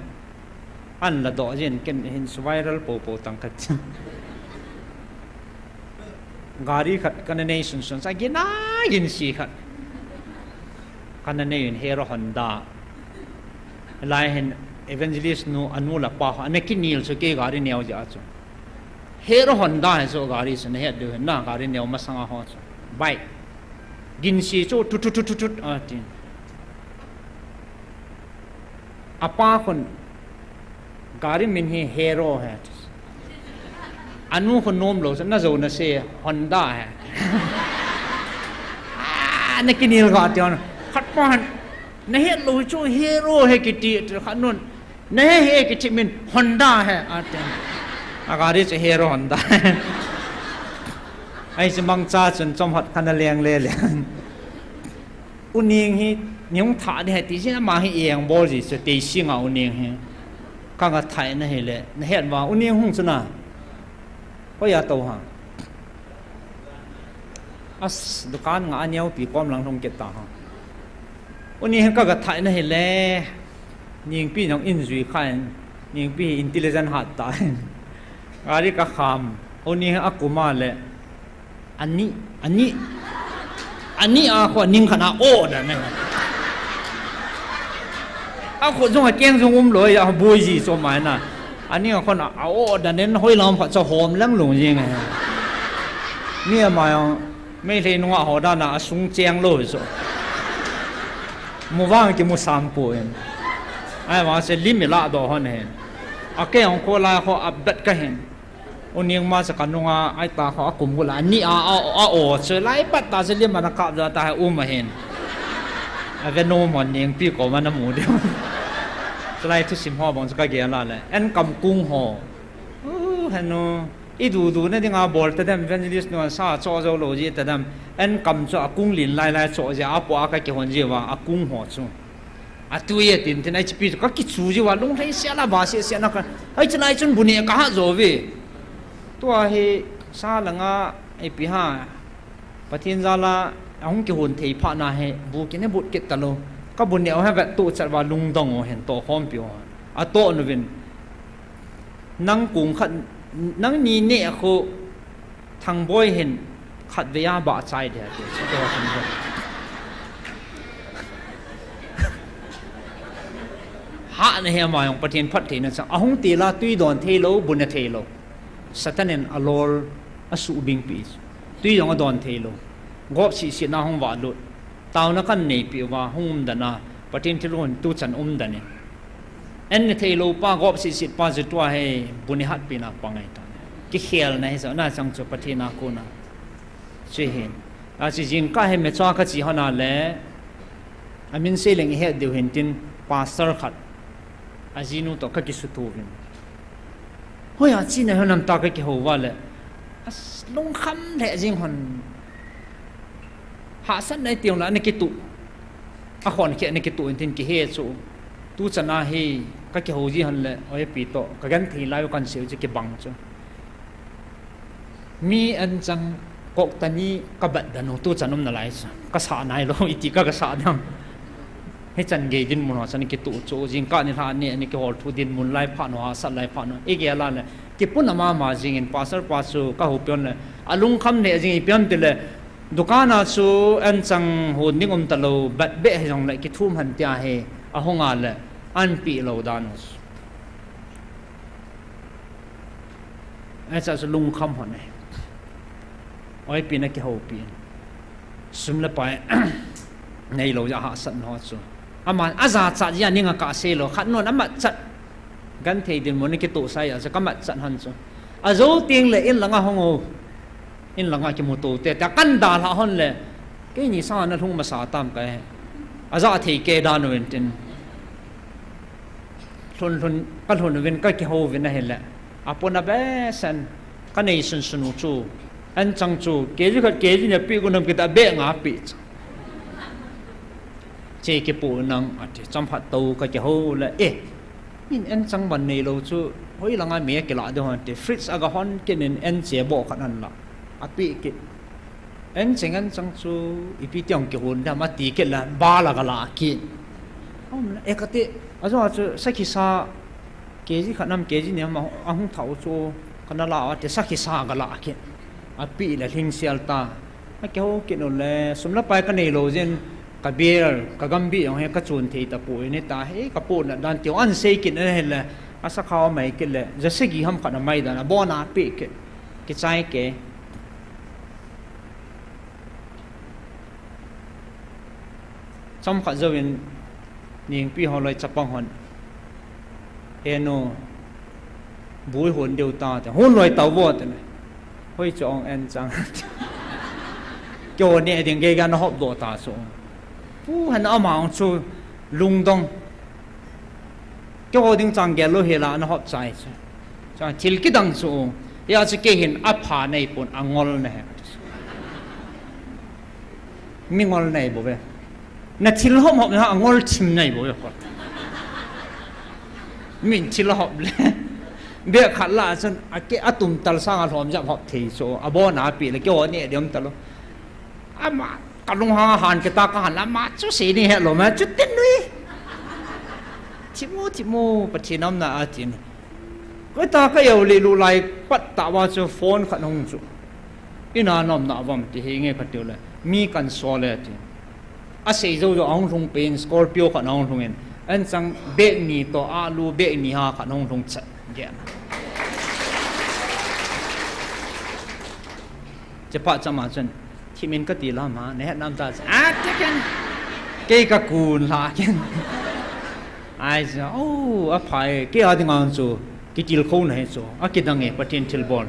ăn là đỏ gì, cái hình viral bộ tăng khát, gari khát cái này sun sun, sai cái nào cái gì khát kan ne hero honda lai hen evangelist no anula pa ane kinil so ke gari neo ja chu hero honda so gari se ne he de na gari neo masanga ho chu bai gin si chu tu a tin apa kon gari min hi hero hai anu kon nom lo na zo na se honda hai ane kinil ga tion khát pan nè hết lối cho hero hay cái gì khát nôn nè hay cái gì mình Honda hay agari cho hero Honda ai sẽ mang cha chân trong hot khăn leng le leng uning hi nhung thả đi hay tí chứ mà hi yeng bol gì sẽ tí xí ngạo uning hi các cái thái nè hay lệ nè hết vào uning hung chân à có ya tàu hàng as dukan ngã nhau bị com lăng thông kết ta haวันนี้ก็กระถ่ายนั่นเห็นแล้วยิงพี่น้องอินซุยขันยิงพี่อินเทลเจนหัดตายอะไรก็คำวันนี้อากูมาเลยอันนี้อาขวานิ่งขนาดโอ้ดันเนี่ยอาขวาจงเก่งจงเลยอาบุยจีสมัยน่ะอันนี้คนเอาโอ้ดันเนี่ยห้อยลำผัดจะหอมเลี้ยงหลงยังไงเนี่ยมาไม่เลยนัวหัวด้านน่ะสูงเจียงเลยสิมัวว่างกี่มัวสามปูเองไอ้ว่าเสลิมิละดอกเขาเนี่ยอาเกของโคลาเขาอับดัดก็เห็นอุนิยมาสักการนุงไอ้ตาเขาอากุมกุลานี่โอ้เสไลปัตตาเสลิมมันกับจะตาให้อุ้มมาเห็นไอ้เวนโนมันยังพี่ก็มันน้ำหมูเดียว จะไล่ทุสิมห่อบางสกัดเกี่ยละเลยอันกำกุ้งห่อเห็นโนอีดูนั่นที่งาบอลแต่เดิมเวนจิลิสโนซาโจโจโลจีแต่เดิมอันกำโจอากุ้งลินไล่โจจะอาปัวอากัดคนจีว่าอากุ้งห่อโจอาตัวเยตินที่ไหนจะปีก็คิดสูจีว่าลุงให้เสียละบาเสียนักไอ้จะไหนจนบุญเนี่ยก้าโจวีตัวเฮซาลังอาไอ้ปีห้าปะเทียนซาลาเอาหุ่นกี่หุ่นที่ผ่านมาเฮบุกินให้บุกิตตลอก็บุญเนี่ยเอาให้แบบตัวจัดว่าลุงดงเห็นตัวหอมเปียวอาโตนวินนั่งกุ้งขัดนั่งนี่เนี่ยเขาทางบอยเห็นขัดเวียบาดใจเดียวตัวคนเดียวหาในเฮียมาของประเทศพัฒน์นั่นสังอาหุ่นตีลาตุยดอนเทโลบุญเทโลสัตว์นั่นอโลลอสูบิงปีตุยดองดอนเทโลกอบสินาห้องวาลุตาวนักนี่ปีว่าห้องดันนะประเทศที่รุ่นตุจันดันเนี่ยเอ็นเทโลป้ากอบสิป้าจะตัวให้บุญหัดปีนักปังไงตอนกี่เขียลนะเห็นน่าจังจะประเทศนักคนน่ะช่วยเห็นอาจจะยิงก็ให้เมื่อจ้าก็จีฮานาเล่อามินเซลิงเฮ็ดเดี๋ยวเห็นทินพาสเตอร์ขัดอาจินุตัวก็กิสุตัววินเฮ้ยอาจีเนี่ยเขานำตาก็กี่หัวเลยลงคำแหละจริงคนหาสันในเตียงละในกิตุอาขอนเขียนในกิตุอินทินกิเฮสูตูจะน่าเฮก็กี่หัวจีฮันเลยโอ้ยปีโตก็กันทีไล่กันเสียวจะกี่บังจ้ะมีอันจังกอกตานี้ก็บัดดันตูจะนุ่มน่าไรจ้ะก็สาหนายโลอิติก็สาดังให้จันเกดินมุนหัวสันกิตุโจจิงก้านี่ท่านี่นี่กี่หัวทุดินมุนไล่ผ่านหัวสัตไล่ผ่านเอกยาลาเลยกี่ปุ่นมาจิงอินปัสสาวะก็หัวเปียนเลยอารมณ์คำเนี่ยจิงเปียนติเลยดูการน่ะสูอันจังหุ่นนิ่งตะโลบัดเบะให้จังเลยกี่ทุ่มหันเตียให้อาหงอาเลยอันปีโลดานุสไอ้จะลุงคำหันเนี่ยไอ้ปีนักกี่หัวปีสุมละไปในโลจะหาสันหัวสูอามันอาซาจัดยันนี่งากาเซโลขัดนวลอามันจัดกันเทดินมันนี่กี่ตัวใส่อาจะก็มัดจัดหันสูอาโจเตียงเลยอินหลังอาหงอินหลังอาจมูตัวแต่กันดาลหันเลยก็นี่สานทุ่งมาสาตามกันอาจะที่เกดานเวนตินทุนก็ทุนเวนก็กี่หัวเวนนั่นเห็นแหละอาปนอาเบสันก็ในสุนสนุจูอันจังจูเกจิก็เกจิเนี่ยปีกุนำกิตาเบงอาปีเจกี่ปูนังอาจจะจำพัดตูก็กี่หัวเลยอินอันจังวันนี้เราจูเฮ้ยหลังอาเมียกี่ละเดี๋ยวหันที่ฟริตซ์อากาฮอนกินอันเจ็บบอกขนาดนั้นละอาปีกิอันจังอันจังจูอีปีเตียงกี่คนทำมาตีกิละบาละกะละกินก็ที่อาจจะสักขีซาเกจิขนาดเกจิเนี่ยมาอังเท้าจูขนาดละอาจจะสักขีซากะละกินอาปีละทิ้งเสียลตาอาเกี่ยวกินอะไรสมรับไปกันในโลเจนกเบียร์กกัมบีอย่างเงี้ยก็ชวนที่ตะปูนี่ตาเฮ้กระปูน่ะดันเตียวอันเซกินนั่นเห็นเลยอาศักเขาไม่กินเลยจะเสกีห้ามขันไม่ได้นะบ่อนาปีกกิจใจเก๋จำขัดเจวินนี่ปีหอลอยจับปังหอนเอโนบุยหนเดียวตาแต่หุ่นลอยเต่าบดเลยห้อยจองเอ็นจังโจเนี่ยถึงเกี่ยกันหอบโดตาสูงผู้หันเอามาองชูลุงดงโจดึงจังเกลูเฮลานะหอบใจใช่ทิลกิดังสูงอยากจะเกี่ยเห็นอัพาในปุ่นอังงอลเนี่ยมีงอลในบ่เว้นั่นทิลหอบนะอังงอลชิมในบ่เว้คนมินทิลหอบเลยเบี้ยขัดละจนอาเกอตุ่มตลสร้างอารมณ์จะหอบทีโซอบ่อนาปีเลยโจเนี่ยเดี๋ยวมันตลอามากันลงหางอาหารกตากหันละมาจุสีนี่เหรอแม่จุดเต็นด้วยทิโมปัจจิน้ำน่าอาจินก็ตาก็เอาลีลูไลปัตตาวาจะโฟนขันหงจุอินาน้ำน่าวัมที่เฮงเงี้ยขัดเดียวเลยมีกันโซเลติอาศัยเจ้าจะเอาลงเป็นสกอร์พิโอขันเอาลงเงินอันจังเบกนี่ตัวอาลูเบกนี่ฮะขันเอาลงจัดเงี้ยจะปัจจมาจนที่มันก็ตีละมาเนี่ยน้ำตาจะกันเกี่ยกับกูนละกันไอ้เจ้าโอ้อภัยเกี่ยอะไรงานจูกี่จิลโคนให้จูกี่ดังเงี้ยประเทศทิลบอล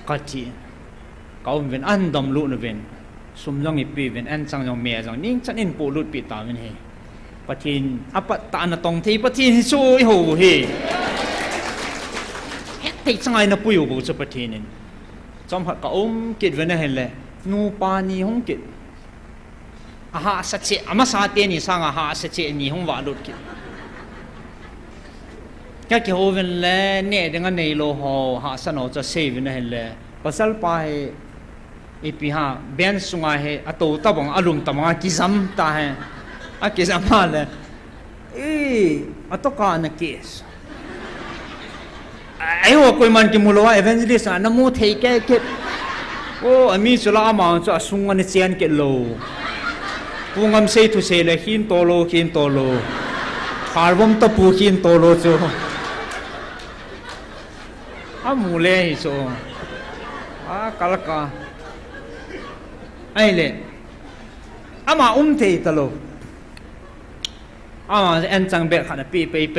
ก็จีเขาเป็นอันดำลุนเป็นสมยังอีปีเป็นอันจังยังเมียจังนิ่งจันอินปูลุดปีตาเป็นเฮ ปะทินอปตานตองที่ปะทินช่วยหูเฮเฮ็ดที่สังไงนะปุยบุษปะทินินจอมหักกะกิดเวนะเห็นเลยนูปานีหงกิดอาหาสัจเจอามาสาเตนี่สังอาหาสัจเจนี่หงวาลุดกิดก็เกี่ยวกันเลยเนี่ยดังนั้นในโลหะหาสนอจะเซฟนะเห็นเลยภาษาไปอีพีหาเบนสุงาเหอตัวตะบังอารมณ์ตะบังกิซัมตาเหอากิซัมมาเลยอตัวการนักเกสไอ้หัวคุยมันกิมุลวะเอเวนเจลิสต์น้ำมูเทแก่เก็บโอ้อามีสุลามาจะสุงกันเซียนเก็บโลปูงามเซตุเซเลหินโตโลหินโตโลคาร์บอมตะปูหินโตโลจูอามูเลฮิโซกาลกาไอ้เล่อามาเทตโลอามาเอ็นจังเบ็ดขันปีไป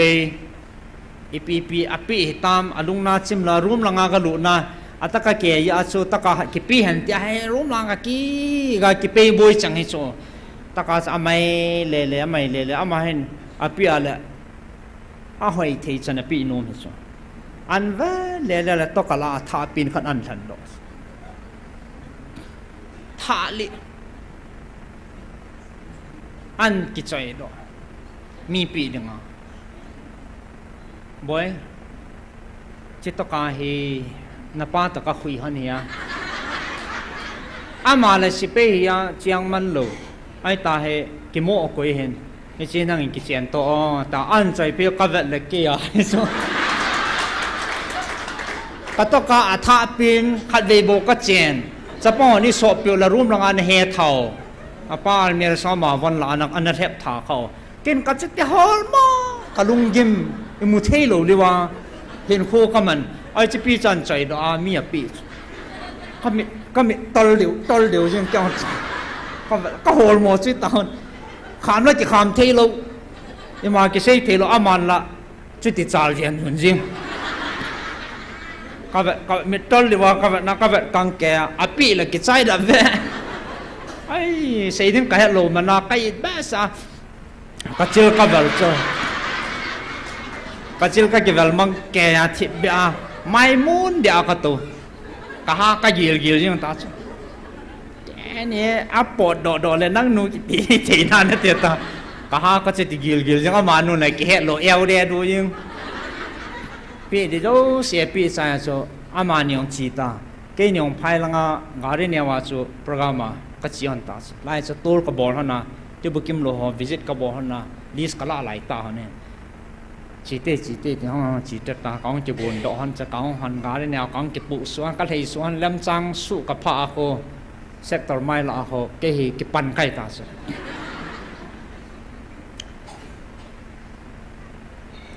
อีปีอปีตามอลุงนาชิมลารูมลังกะลุนาอัตกะเกียอาชูตะกะกิปีหันที่ให้รูมลังกะกิปีบอยจังให้โซตะกะจะไม่เล่ไม่เล่อามาเห็นอปีอะไรอาหอยเทจันปีโนมให้โซอันเวเล่ตะกะลาทาปีนขันอันทันโลทาลิอันกิจใจโลมีปีดึงอ่ะบอยจิตตกาเฮนป้าตกาคุยฮันเฮียอามาเลสิเปียเจียงมันโลไอตาเฮกิโมอกุยเห็นไอเจนังกิเจียนโตตาอันใจเปียกเวทเล็กเกียร์soกตกาอัฐปินขัดเวโบกเจียนจะป้อนนี่สอบเปียวละรูมลังอันเฮเท่าป้าเมียสามาวันละอันนั้นเทปท่าเขากินกัดจิตฮอลมากะลุงยิมมุเทโลดีว่าเห็นโคก็มันไอจะปีจันใจดอามีปีก็มีตอลเดียวยังจ้องก็โหลหมดสิตอนขามแล้วจะขามเทโลยังมากิเซเทโลอามันละจุดที่จ่าเรียนหุ่นจริงก็มีตอลดีว่าก็นักก็กังแกอปีละกิใจดับเว้ไอ้เสียงก็เฮโลมันนักไอ้บ้าซะก็เจอก็แบบเจอก็จิลก็เกี่ยวกับมังแกทิบะไม่มุนเดียวก็ตัวก็หาก็ยิลยังตาจ้ะเนี่ยอัปปอดดอเลยนั่งนูตีตีนั่นเนี่ยเตี้ยตาก็หาก็จะตียิลยังก็มานูนเลยเกี่ยโลเอลเดียดูยังปีเดียวเสียปีใส่โซอามานิยงจีตาเกี่ยนิยงไพ่ลังกาเรเนี่ยว่าโซโปรแกรมก็จีอันตาไล่จะตัวก็บอกนะที่บุกิมโลหะวิจิตก็บอกนะลิสก็ละหลายตาเนี่ยจีเต้ที่ห้องจีเตตาก้องจะบุญดอกหันจะก้องหันกาเลยแนวก้องจะปุส่วนก็เลยส่วนเล่มจังสู้กับพระอาโคเซกตอร์ไม่ละอาโคเกี่ยกิปันไก่ตาสุด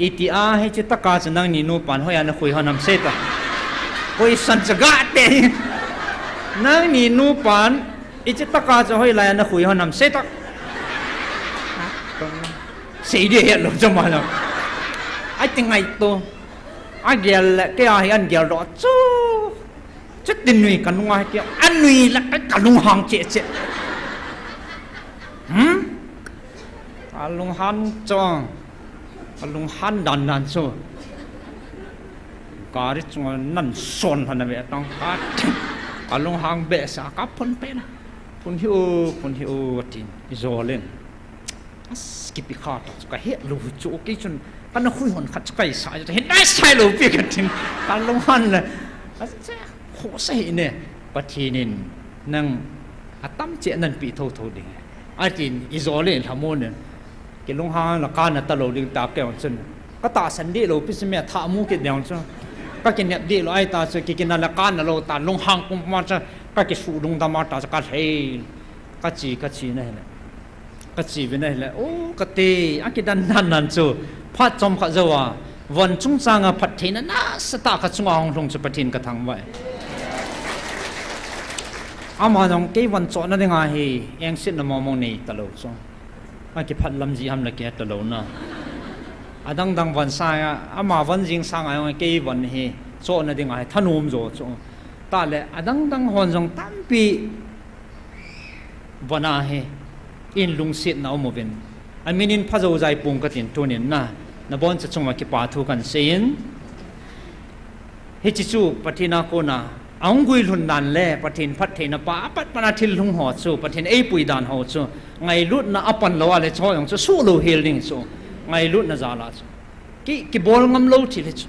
อีทีอาให้จิตตกาจะนั่งนีนูปันห้อยอันคุยหันน้ำเสตาคุยสันจะกะเตนั่งนีนูปันอีจิตตกาจะห้อยลายอันคุยหันน้ำเสตาเสียดีเหรอจังมาแล้วไอ้ที่ไงตัวไอ้เกี่ยวละแกอันเกี่ยวรอจู้จะตินนุยกันนุ่งไอ้เกี่ยวอันนุยละไอ้กันนุ่งหางเจ๊กันนุ่งหันจ้องกันนุ่งหันดันสู้การที่จงนั่นส่วนพันธุ์เวทต้องกันนุ่งหางเบสกับพ้นไปนะพ้นหิวทินอิโซเลนสกิปปี้ขาดก็เฮลูจูกิจนกันคุยหอนขัดใจสายจะเห็นได้ใช่หรือเปล่ากันการลงหันเลยโหใส่เนี่ยปะทีนินนั่งอาตั้มเจนันปีโทดิ่งอาจินอิโซเลนทำโมเนี่ยกินลงหันละการน่ะตลอดดึงตาแก้วจนก็ตาสันดีเราพิสเมียท่ามูกินเดียวจนก็กินเนี่ยดีเราไอ้ตาจะกินนั่นละการน่ะเราตาลงหันกุมมาจะก็กินสูดลงตามาตาจะกัดเฮก็จีนั่นแหละก็จีไปนั่นแหละโอ้ก็ตีอากินนั่นจูพัดจอมขัดเจ้าวันจุงจางพัดเทนน่ะสตาขัดจงองลงจะพัดเทนกระทั่งไว้อามาตรงกี่วันจอนั่นยังไงเองสิ้นน้ำมองนี่ตลอดส่งอากิพัดลำจีทำละเกียตลอดนะดังวันสายอามาวันจิงสางไอ้กี่วันโจนั่นยังไงท่านุ่มโจตาเลยดังหอนจงตั้มปีวันอินลุงสิทธิ์น่าโมเป็น อันมินินพระเจ้าใจปุ่งกตินตัวนี้นะบอนจะชงมากิปาทุกันเสียนเฮจิจูปฏินาโกนาอังกุยลุนนันเล่ปฏินพัฒเทนป้าปัดปนาทิลลุงหอดสูปฏินเอปุยดานหอดสูไงลุดนะอปันละวะเลยชอยองสูสู้โลเฮลิงสูไงลุดนะจาลาสูกิบอลงำโลทิเลสู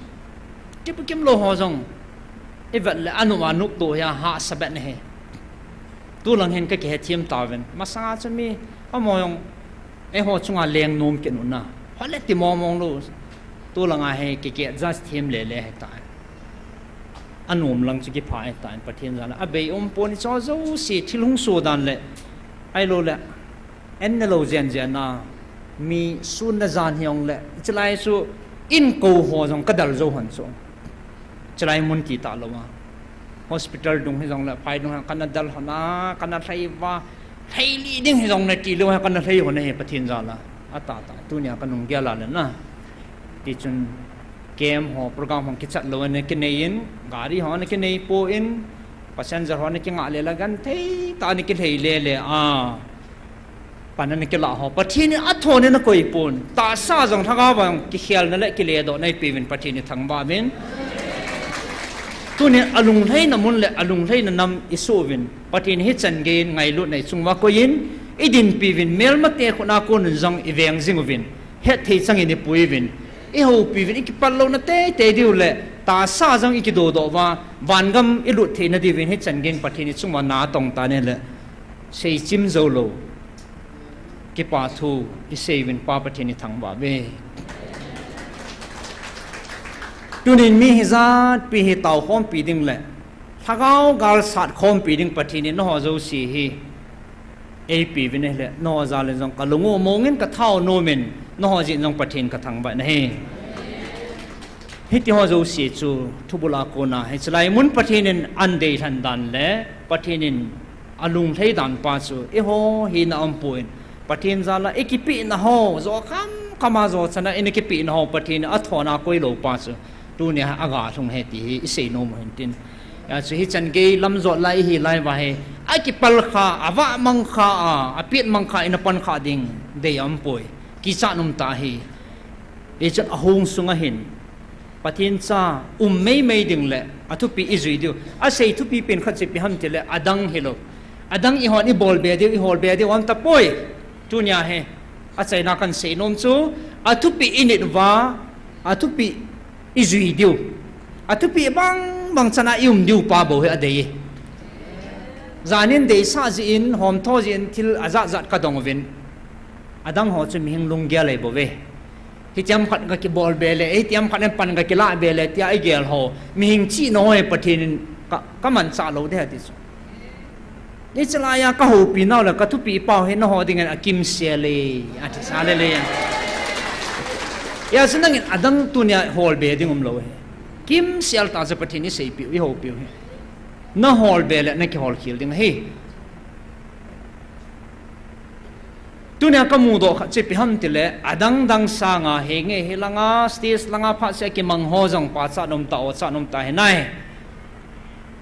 กิมโลหอจงเอวัดเลอนุมานุกตัวยาหาสเบนเฮตัวหลังเห็นก็เกเทียมตาเวนมาสังอาจะมีอมอยงไอหอจุงอาเลียงนมกินุนะพอเล็กติมองลูตัวหลังอาเฮเกจัสเทียมเล่ให้ตายอันนุ่มหลังจะกิพายตายประเทศนั้นอาเบยปนิจอจูสิทิลงโซดันเล่ไอโลเล่เอ็นโลเจนเจน่ามีสุนจานเฮียงเล่จะไล่สูอินกูหัวจงกระดัลโจหันสูจะไล่มุนกีตาลวะ hospital ดงให้จงเล่ไปดงกันนัดดัลหนากันนัดไทยว่าไทยลีดิ้งให้จงในตีลวะกันนัดไทยคนนี้ประเทศนั้นละอัตตาตัวเนี้ยกันนุ่งเกล้าเลยนะที่จนเกมหอโปรแกรมของกิจวัตรเนี่ยกินเองการีหอเนี่ยกินเองโปอินพัศน์หอเนี่ยกินอะไรละกันเท่ตอนนี้กินเฮเล่เลยปันนั้นกินละหอประเทศนี้อัฐโนเนี่ยนักกุยปนตาซาจงทั้งอาวังกิเขียลนั่นแหละกิเลสดอกในปีวินประเทศนี้ทั้งบ้ามินตัวนี้อลุงไทยน้ำมันเลยอลุงไทยนั่นนำอิสุวินประเทศนี้จันเกนไงลุในสุงวากุยินอีดินปีวินเมลมาเตะคนอากุนจงอีเวงซิงวินเฮ็ดที่จังอินปุยวินอีหูปีวินอีกปัลโลนัตเตดิวเล่ตาซาจังอีกโดดว่าวันกำอีลุเทนดีวินเฮ็ดจันเกนประเทศนี้สุงวานาตองตาเนี่ยแหละเซจิมโซโลกิปาทูอิเซวินปาประเทศนี้ทั้งบ้าเวดูนี่มีฮิซาดปีฮิตาวข้อมปีดิ้งแหละถ้าเขากาลสัตข้อมปีดิ้งประเทศนี้น้องจะสีฮีเอปีวินเนี่ยแหละน้องจะเลยจงกะลุงโมงเงินกะเท่าโนเมนน้องจะจงประเทศกะทั้งบ้านนี่ฮิตที่เขาจะสีจูทุบุลาโกนาให้สลายมุนประเทศนี้อันเดียทันดันแหละประเทศนี้อลุงไทยดันปัสสุเอโฮฮินาอัมปุยประเทศจาละเอกิปีนะฮอโจคำมาโจชนะเอกิปีนะฮอประเทศอัฐวนาคุยโลปัสตัวเนี่ยอากาศทงเฮติอิเซโนมเห็นตินยาสุฮิจันเกยลำโจไลฮิไลวะเฮไอกิปัลข้าอาวะมังข้าอภิษมังข้าอินปันข้าดิ่งเดียมปุยกิจานุมตาฮีเอจันอหงสุงหินประเทศจ้าไม่ดิ่งเลยอทุปีอิจุยดิวอาศัยทุปีเป็นขัดเจ็บพิหัมเจเลยอดังเฮโลอดังอีหอนอีบอลเบียดิวอีฮอลเบียดิววันตะปุยตัวเนี่ยเฮอาศัยนักการเสนมจูอทุปีอินิดว่าอทุปีอิจุยดิวอทุปีบางชนะยุ่มดิวป้าบ่เฮอเดียจานินเดย์ซาจีนหอมทอจีนทิลอาจัดกระดองวินอดังหอจะมีหิงลุงเกลัยบ่เวที่จำขัดกับกิบอลเบลเลยที่จำขัดนั้นปันกับกิลาเบลเลยที่ไอเกลหอมีหิงชีน้อยประเทศนั้นก็มันซาโลได้ที่สุดนี่จะลายก็หูปีน่าเลยก็ทุกปีเป่าเห็นหอดิ่งกันกิมเซลีอาทิตย์ซาเลเลยยาสนั่งอดังตัวเนี่ยฮอลเบดิ่งเลยกิมเซลตาจะประเทศนี้เสียปีวิหอปีน่าฮอลเบลเลยนั่นคือฮอลคิลดิ่งเฮ้ตัวเนี่ยก็มูดอกจะพิหัมติเลยอดังสางาเฮงเฮลังอาสติสลังอาพัสกิมังโฮจังปัสสะนมตาอสะนมตาเห็นไหม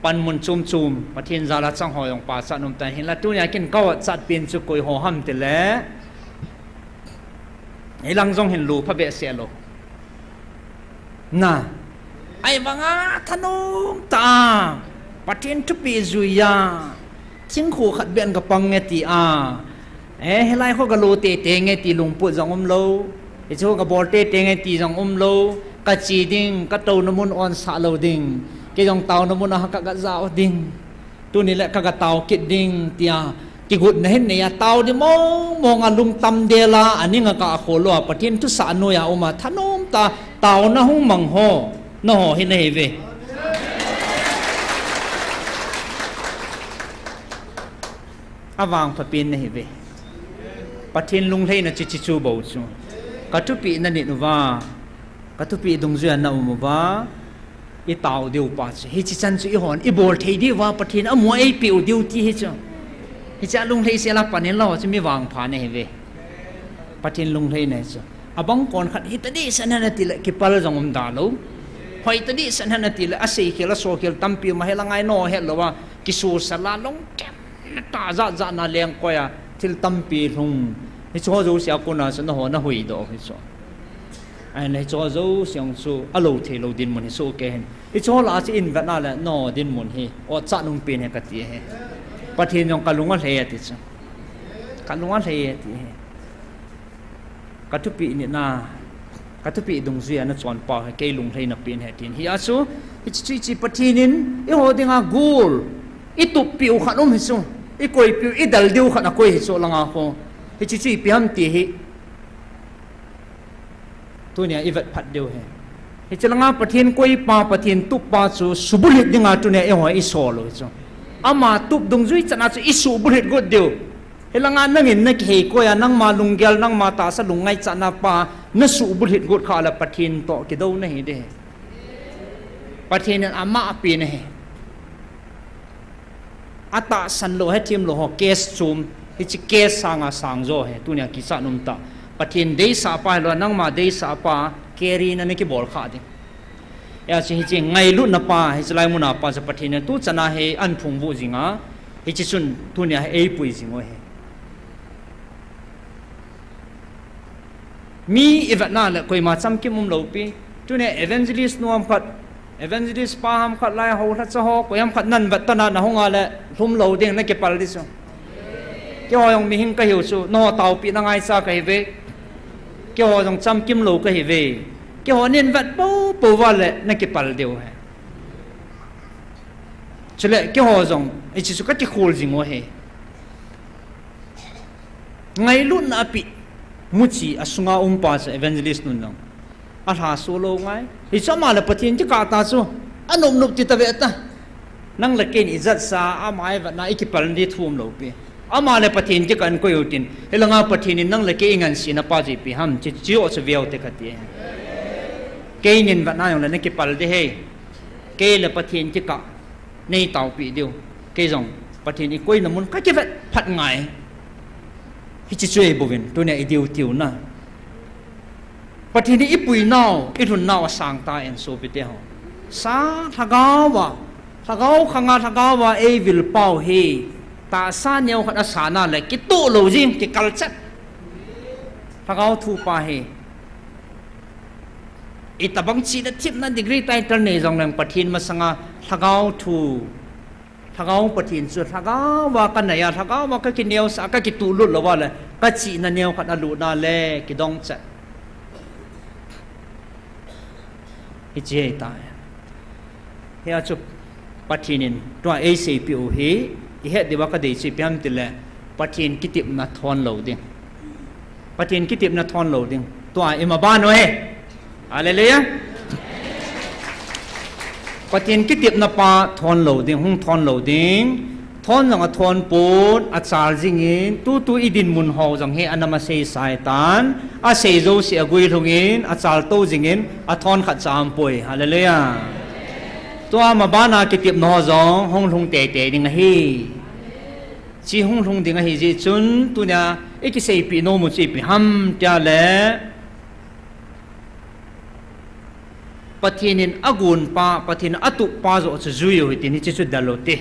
ปันมุนจุมประเทศจารัจังหอยองปัสสะนมตาเห็นละตัวเนี่ยกินก้าวจัดเป็นจุกอยหัวหัมติเลยไอ้ลังจงเห็นรูพระเบสเซโลน่ะไอ้บังอาธนุตาประเทศทุปีจุยาทิ้งขู่ขัดเบียนกับปังเงติอาเฮลัยเขาก็โลเตเตงตีลุงปุ่นจงโลไอ้เจ้าก็บอลเตเตงตีจงโลกะจีดิ่งกะเตาน้ำมันอ่อนสาโลดิ่งกิจงเตาน้ำมันหักกะจ้าดิ่งตัวนี้แหละกะเตากิดดิ่งเตียกิกุดเห็นเนี่ยเตาดิมองลุงตำเดลาอันนี้งะกะโคโลประเทศทุสานุยาออกมาทนมตาเตาหน้าห้องมังโฮน้าหอเห็นเฮเวอาวางพระปีนเฮเวประเทศลุงไทยน่ะจิจูบ่จูกัตุปีนั่นนี่นูว่ากัตุปีดงเจียนน่ะอุว่าอีตาวเดียวปัสเฮจิจันจุอีหอนอีบอลไทยดีว่าประเทศอมัวไอปิวเดียวที่เฮจ้าเฮจ้าลุงไทยเสียละปานนี้เราจะไม่วางผ่านเฮเวประเทศลุงไทยเนี่ยจ้าอบังก่อนขัดฮิตดีสันนันติละกิปลจงดาลูพอฮิตดีสันนันติละอาศัยเขลโซเขลตั้มปิวมาให้ละไงโนเฮลว่ากิสูสลาลงแกมตาจ้านาเลี้ยงก้อยทิลตัมปีลุง hi cho zo sia puna san ho na hui do hi so ai nei cho zo siang su alo the lo din mun hi so ke hen hi cho la chi in va na la no din mun hi o cha nung pin he ka ti he pathin yong kalunga hle ti cha kalunga hle ti he ka tu pi ni na ka tu pi dung zia na chon pa ke lung hle na pin he tin hi asu hi chi pathinin i ho dinga gul i tu pi u khanum hi su i koi pi i dal diu khana koi hi so langa ko hi chi pi ham ti hi tu nia i vat phat diu he hi chalanga pathin koi pa pathin tu pa chu subulit dinga tu ne e ho i so lo chu ama tup dung zui chana chu i subulit god diu helanga nangin na ke ko ya nang ma lunggel nang ma ta sa lungai chana pa na subulit god khala pathin to ki do na hi de pathin ama api ne he ata san lo he tim lo ho case chum hi chi case sanga sang zo he tu nia ki sa num ta pathin dei sa pa lo nang ma dei sa pa keri na ne ki bol kha de ya chi chi ngai lu na pa hi chlai mu na pa sa pathin tu chana he an phung bu jinga hi chi sun tu nia e pui jingo he mi evana la koi ma cham ki mum lo pi tu ne evangelist nuam khat evangelist pa ham khat lai ho tha cha ho ko yam khat nan bat ta na na honga la thum lo ding na ke pal di so ke ho yong mi hing ka hiu su no tau pi na ngai sa ka hi ve ke ho jong cham kim lo ka hi ve ke ho nin vat po po wa le na ke pal deu he chule ke ho jong e chi su ka ti khol jing ho he ngai lu na pi muchi asunga pa sa evangelist nun nong a ha solo ngai hi chama la pathin ti ka ta chu anom nup ti ta ve ta nang la ken izat sa amai va na ikipal ni thum lo pi ama le pathin ti kan ko yutin helanga pathin nang la ke ingan sina pa ji pi ham chi chi o se veo te ka ti ke nin va na yong la ne ki pal de he ke le pathin ti ka nei tau pi diu ke jong pathin i koi na mun ka ke vet phat ngai hi chi chue bovin tu ne idiu tiu na pathin i pui nau i thun nau sang ta en so pi te ho sa thagawa khanga thagawa e vil pau he ta sa neo khat asana le ki tu lo jing ki kal chat thagau thu pa he i tabang chi da tip na degree title ne jong lang pathin ma sanga thagau thu thagau pathin chu thagawa ka na ya thagawa ka ki neo sa ka ki tu lu lo wa le ka chi na neo khat alu na le ki dong chat hi je ta he a chu pathinin to a se pi o he i he dewa ka dei chi piam tile pathin kitip na thon lo ding pathin kitip na thon lo ding to a ima ba no he hallelujah pathin kitip na pa thon lo ding hung thon lo ding thon jang a thon put a chal jing in tu idin mun ho jang he anama se saitan a se zo si agui thungin a chal to jing in a thon khat cham poi hallelujah to ma bana kitip no zong hong thung te ding hi chi hong thung ding hi ji chun tu nya e ki sei pi no mu chi pi ham tia le pathinin agun pa pathin atu pa zo chu zuyo hi tin hi chu dalote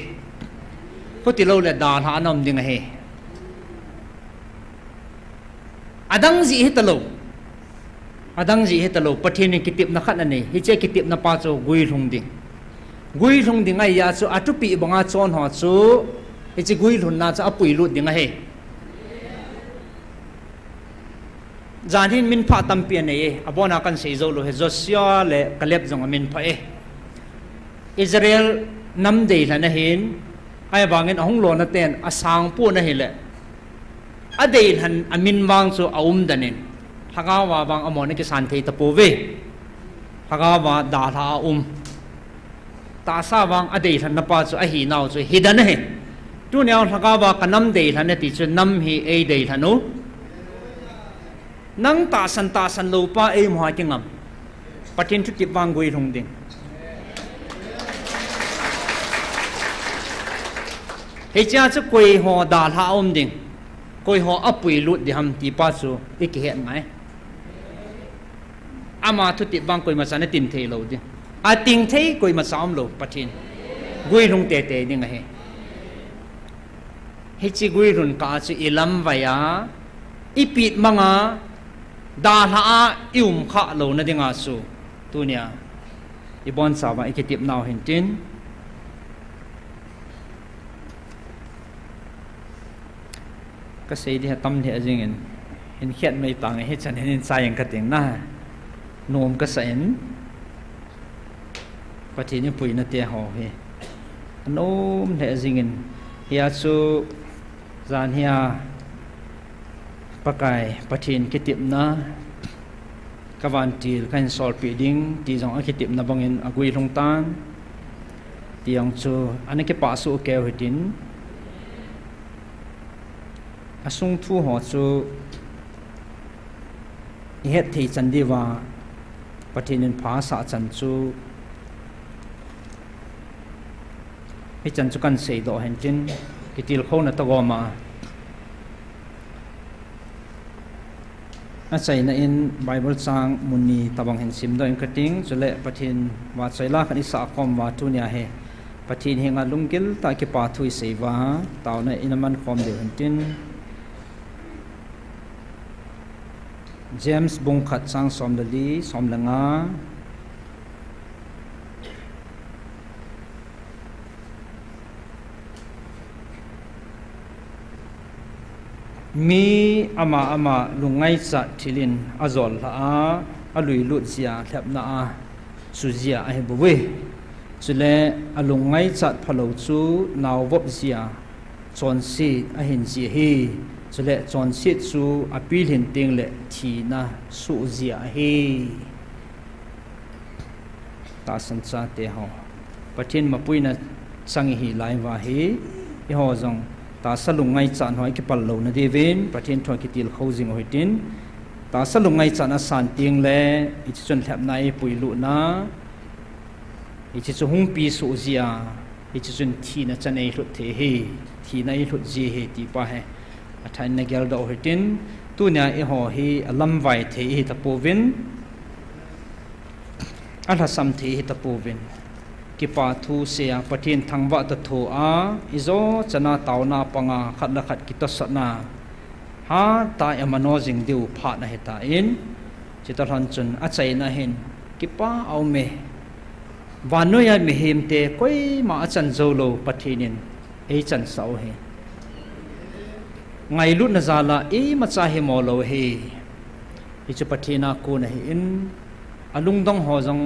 ko ti lo le da ha nom ding hi adang ji hi talo pathinin kitip na khat ani hi che kitip na pa cho gui thung ding ai ya chu atupi banga chon ho chu e chi gui lun na cha apui lut ding he janin min pha tam pian nei abona kan sei zo lo he josia le kalep jong min pha e Israel nam dei la na hin ai bangin ahong lo na ten asang pu na he le adei han amin wang chu aum danin thagawa bang amon ki san thei tapu ve thagawa da tha ta sa wang adei than na pa chu a hi naw chu hidan he tu nyaw thagawa kanam dei than ti chu nam hi e dei thanu nang ta san lo pa e mo ha kingam patin thu tip wang goi thong ding he cha chu koi ho da tha ding koi ho apui lut di ham ti pa chu ik he mai ama thu tip wang koi ma san tin thei lo ding a ting thei koi ma sam lo patin gui rung te ding he chi gui run ka chu ilam vaya ipit manga da la kha lo na dinga su tu nia ibon sawa ikitip naw hintin ka sei di tam the ajingin in khiat mai tang he chan hin sayang ka ting na nom ka sain pati ni pui na te ho he nom the ajingin ya su zan hia pakai patin kitip na kawan til kan sol pi ding ti jong a kitip na bangin agui long tan tiang chu anake pa su ke hitin asung thu ho chu het thei chan diwa patinin pha sa chan chu hi chan chu kan sei do hen chin kitil kho na to goma a chai na in bible chang muni tabang hen sim do in cutting chule pathin wa chaila khani sa khom wa tu nya he pathin hinga lungkil ta ki pa thui seiwa taw na inaman khom de hen tin James bung khat sang som dali som langa mi ama lungai cha thilin azol la alui lut zia thlap na suzia ai buwe chule alungai chat phalo chu naw vop zia chon si a hin ji hi chule chon si chu apil hin ting le thi na su zia hi ta san cha te ho pathin mapui na changi hi lai wa hi i ho jong ta salungai chan hoi ki pal lo na devin pathin thoi ki til khojing hoitin ta salungai chan a san ting le i chun thap nai pui lu na i chu hung pi su zia i chun thi na chan ei lut the hi thi na ei lut ji he ti pa he a thain na gel do hoitin tu nya e ho hi alam vai the hi ta povin ala sam the hi ta povin ki pa thu sia pathin thangwa ta tho a izo chana tauna panga khatla khat ki to sana ha ta emano jing diu pha na heta in chitalhan chun a chai na hin ki pa au me vanoya me hem te koi ma chan zolo pathinin ei chan sau he ngai lut na zala e ma cha he mo lo he ichu pathina ko na hi in alung dong ho jong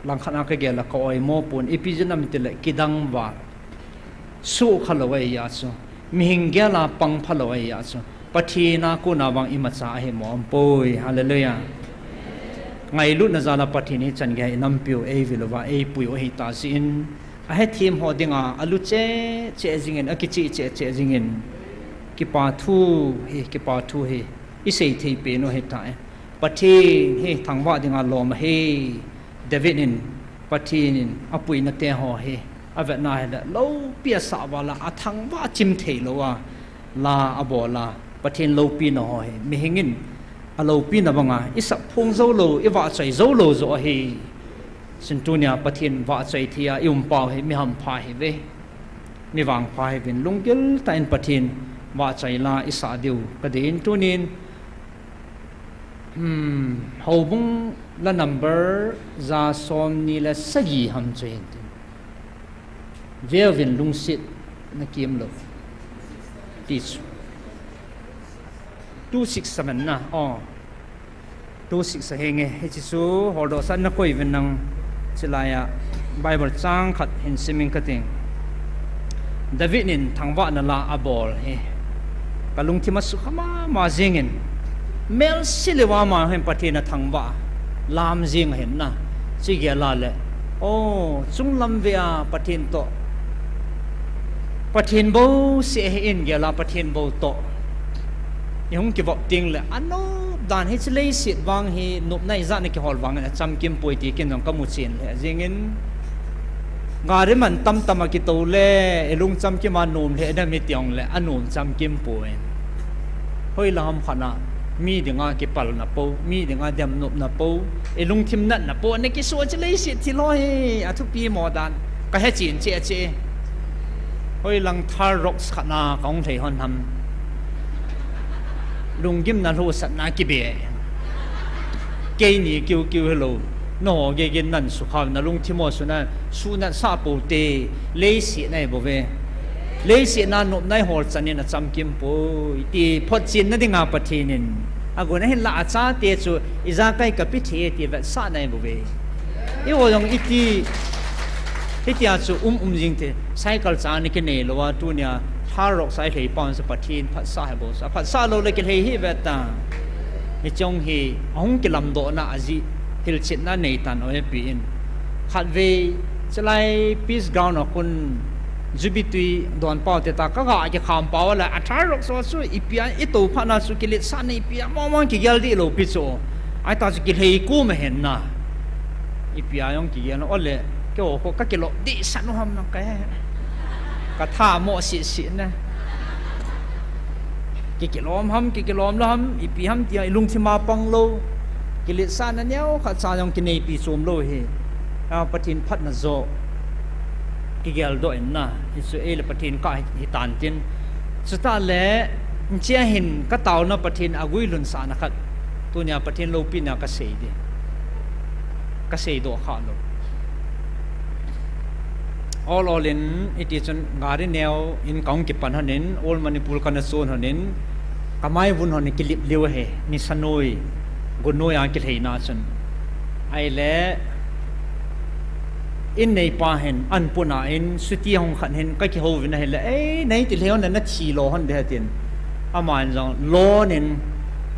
lang khana ka gela ko oi mo pun epijinam tile kidang wa su khalawai ya chu mihing gela pang phalawai ya chu pathina ko na wang imacha he mo poi hallelujah ngai lu na zala pathini chan ge nam piu e vilwa e pui o hi ta sin a he thim ho dinga alu che jingin akichi che jingin ki pa thu he i sei thei pe no he ta pathi he thangwa dinga lom he David in patinin apui na te ho he avet na he lo pia sa wala athang wa chim thei lo wa la abola pathin lo pi no ho he mi hingin a lo pi na banga isa phung zo lo i wa chai zo lo zo he sintunia pathin wa chai thia ium pau he mi ham pha he ve mi wang pha he vin lungil ta in pathin wa chai la isa diu ka din tunin hầu bung là number za som ni la sagi ham chen về vin lung sit na kim lo teach 267 na 26 henge he chi su holdo san na koi vin nang chilaya bible chang khat hin siming kating David nin thangwa na la abol he kalung thima su khama ma jingin mel silewa ma hen pathina thangwa lam jing hen na chi ge la le o chung lam via pathin to pathin bo se in ge la pathin bo to yong ki bok ting le ano dan hi chlei sit wang hi nup nai za ne ki hol wang na cham kim poi ti kin dong kamu chen le jingin ngare man tam tam ki to le elung cham ki ma num le da mi tiong le anum cham kim poi hoi lam khana mi dinga ki pal na po mi dinga dem nup na po elung thim nat na po ne ki so chlei sit thi loi athu pi mo dan ka he chin che hoi lang thar rocks khana kaung thei hon ham lung gim na lo sat na ki be ke ni kiu kiu hello no ge gen nan su khaw na lung thimo su na sa po te le si nai bo ve le si na no nai hol chanin na cham kim po ti phot chin na dinga pathinin agona hin la cha te chu iza kai ka pi the ti va sa nai bo ve I wo yong iti a chu jing te cycle cha ni ke ne lo wa tu nya thar rok sai thei pon sa pathin phat sa ha bo sa phat sa lo le ke thei hi ve ta ni chong hi ong ki lam do na aji hil chit na nei tan o he pi in khat ve chalai peace ground o kun jubitui don pau te ta ka ga ke kham pau la athar rok so su ipia I to pha na su ki le sa nei ipia mo ki gel di lo pi so ai ta su ki thei ku me hen na ipia yong ki yan ole ke o ko ka kilo di san ham na ka tha mo si na ki kilom ham ipi ham ti lung thima pang lo ki le san na neo kha cha yong ki nei pi som lo he a pathin phat na zo ki gel do en na isu ele pathin ka hi tan tin suta le chia hin ka taw na pathin agui lun sa na khat tu nya pathin lo pi na ka sei de ka sei do kha lo all in it is an gari neo in kaung ki pan hanin all manipur kana son hanin kamai bun hon ki lip lew he ni sanoi gunoi a ki theina chan ai le in nei pa hen an puna in suti hong khan hen ka ki ho vin he le ei nei ti leon na thi lo hon de tin ama jong lo nin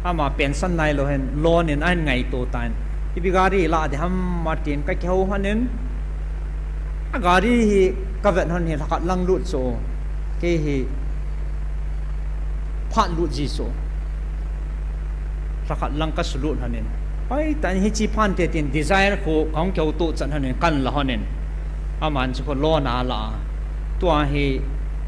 ama pension nai lo hen lo nin an ngai to tan ti bi gari la de ham martin ka ki ho hanin gari hi kavet hon hi thakat lang lut so ke hi phat lut ji so thakat lang ka sulut hanin ai tan hi chi phan te tin desire ko kaung kyau to chan hanin kan la hanin aman chu ko lo na la tua hi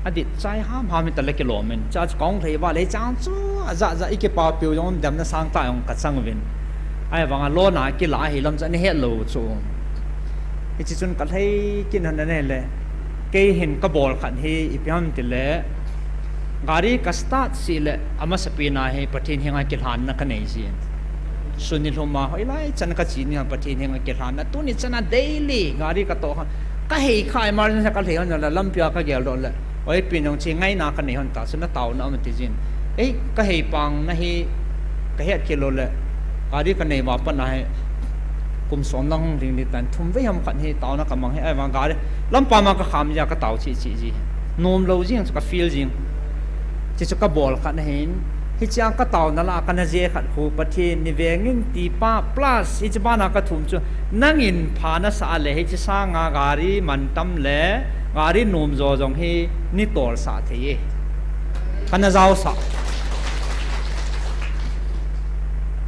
adit chai ham ta le ke lo men cha kaung thei wa le chang chu za ike pa pyo yong dam na sang ta yong ka chang win ai wanga lo na ki la hi lam chan he lo chu ichi chun ka thei kin han ne le ke hin ka bol khan hi ipiam ti le gari ka start si le ama sapina he pathin hinga ki han na ka nei ji sunil homa hoi lai chan ka chi ni pathin hinga ki han na tu ni chana daily gari ka to ka hei khai mar na ka thei han la lampia ka gel do le oi pinong chi ngai na ka nei hon ta suna taw na am ti jin ei ka hei pang na hi ka het ki lo le gari ka nei ma pa na he kum son lang ring ni tan thum ve ham khan hi taw na kamang he ai wang ga le lampa ma ka kham ja ka taw chi ji nom lo jing ka feel jing chi chu ka bol khan hin hi chang ka taw na la ka na je khat khu pathin ni vengin ti pa plus hi cha na ka thum chu nangin pha na sa le hi chi sa nga gari man tam le gari nom zo jong hi ni tor sa the kana zao sa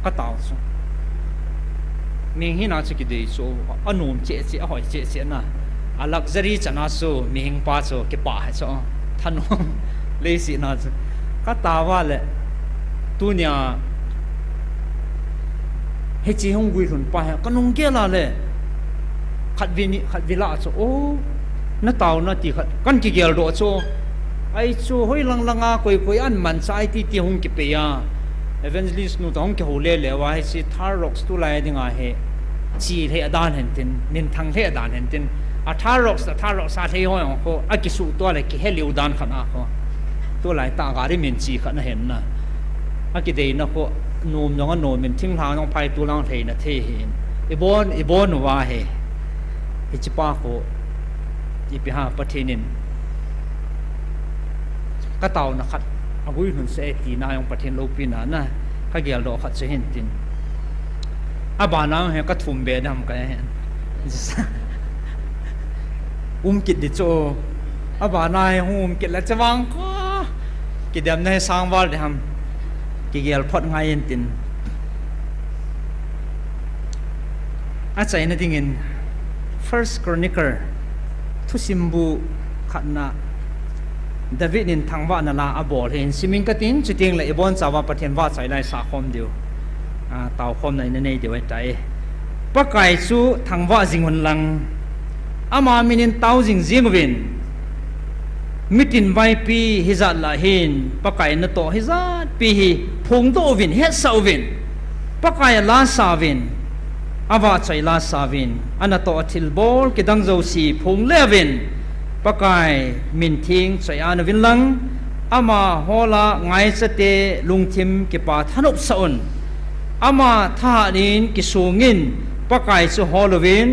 ka taw chu ming hi na chu ki dei so anom che hoi che na a luxury chana so ming pa so ke pa ha so thanom le si na chu ka ta wa le tu nya he chi hong gui hun pa ha kanung ke la le khat vi la so o na taw na ti khat kan ki gel do so ai chu hoi langa koi an man sai ti hong ki pe ya evangelist nu tong ke ho le wa hi si thar rocks tu lai dinga he chi the adan hen tin nin thang the adan hen tin a thar rocks sa the ho ko a ki su to le ki he liu dan khana ko tu lai ta ga ri min chi khana hen na a ki dei na ko nom jong a nom min thing hlang jong phai tu lang thei na the hin i bon wa he hi chi pa ko i pi ha pathinin ka taw na khat agui hun se ti na yong pathin lo pi na ka gel do khat se hin tin abana he ka thum be dam ka hen kit di cho abana he kit la chawang ko ki dam na sang wal de ham ki gel phot ngai yen tin a chai na ding in first chronicle thu simbu khatna David nin thangwa na la abol hin siming katin chiting la ibon chawa pathian wa chai lai sa khom diu taw khom nai nei diu tai pakai chu thangwa jingun lang ama minin taw jing jingwin mitin vai pi hizat la hin pakai na to hizat pi hi phung to vin het sauvin pakai la savin awa chai la savin anato athil bol kidang zo si phung levin pakai min thing chai an vin lang ama hola ngai chate lungthim ke pa thanup saun ama tha din ki sungin pakai chu holovin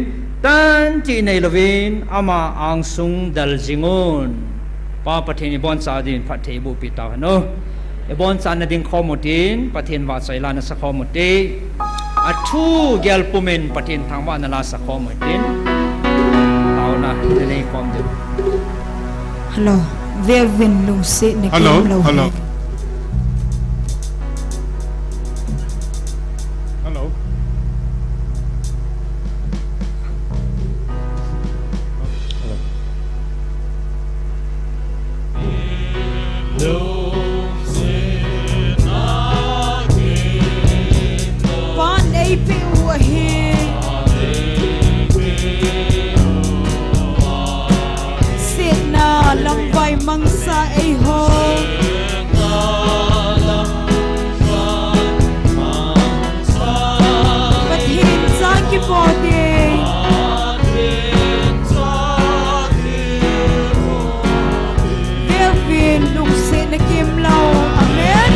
tan ti nei lovin ama ang sung dal jingun pa pathen bon sa din pathe bu pi ta no e bon sa na din khomutin pathen wa chai la na sa khomuti athu gel pumen pathen thangwa na la sa khomutin tauna nei kom de hello Vevin lung se ne hello hello mangsa ai ho pathin sa ki pode Vevin lung se na kim lao amen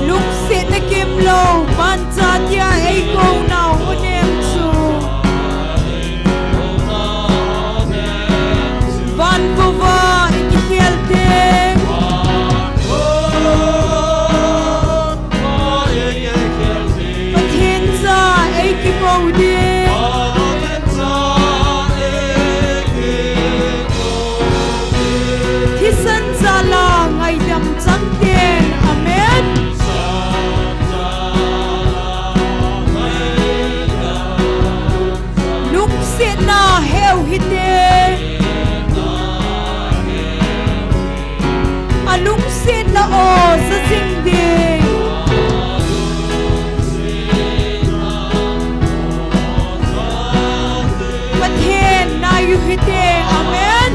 lung se na kim lao ban cha tia ai ko nau onem chu van vova ikielte pathin sa ai ki pode thisan sa la ngai dam chang ten amen lung se na heu hite alung sin na o sa singding pathen na yu hite amen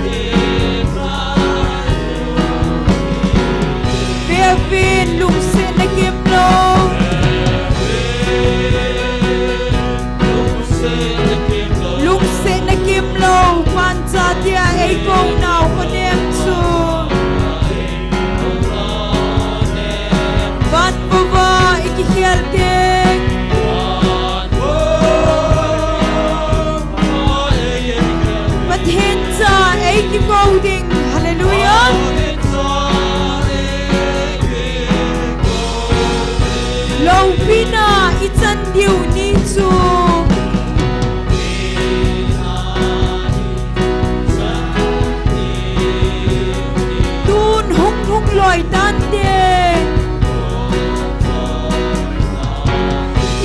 Vevin lung sin na kim lo lung sin na kim lo pan cha tia ai ko nau ko nem chu van vova ikielte pathin cha ai ki voting hallelujah lo pina itsan diu ni chu tun hung hung loi tan de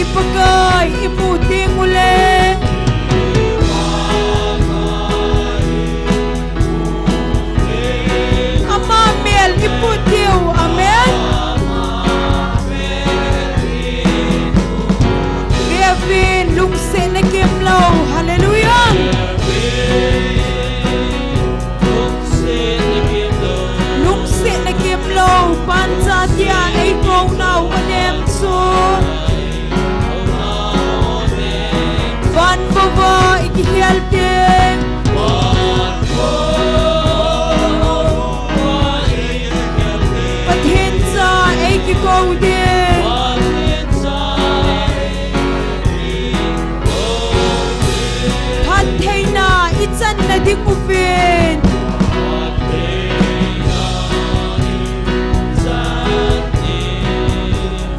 ipagay iputing uli ama mel iputiu amen Vevin lung se na kim lo hallelujah lung se na kim lo pan cha tia ai ko nau anem chu van vova ikielte pathin cha ai ki pode phat theina itsan na ding uvin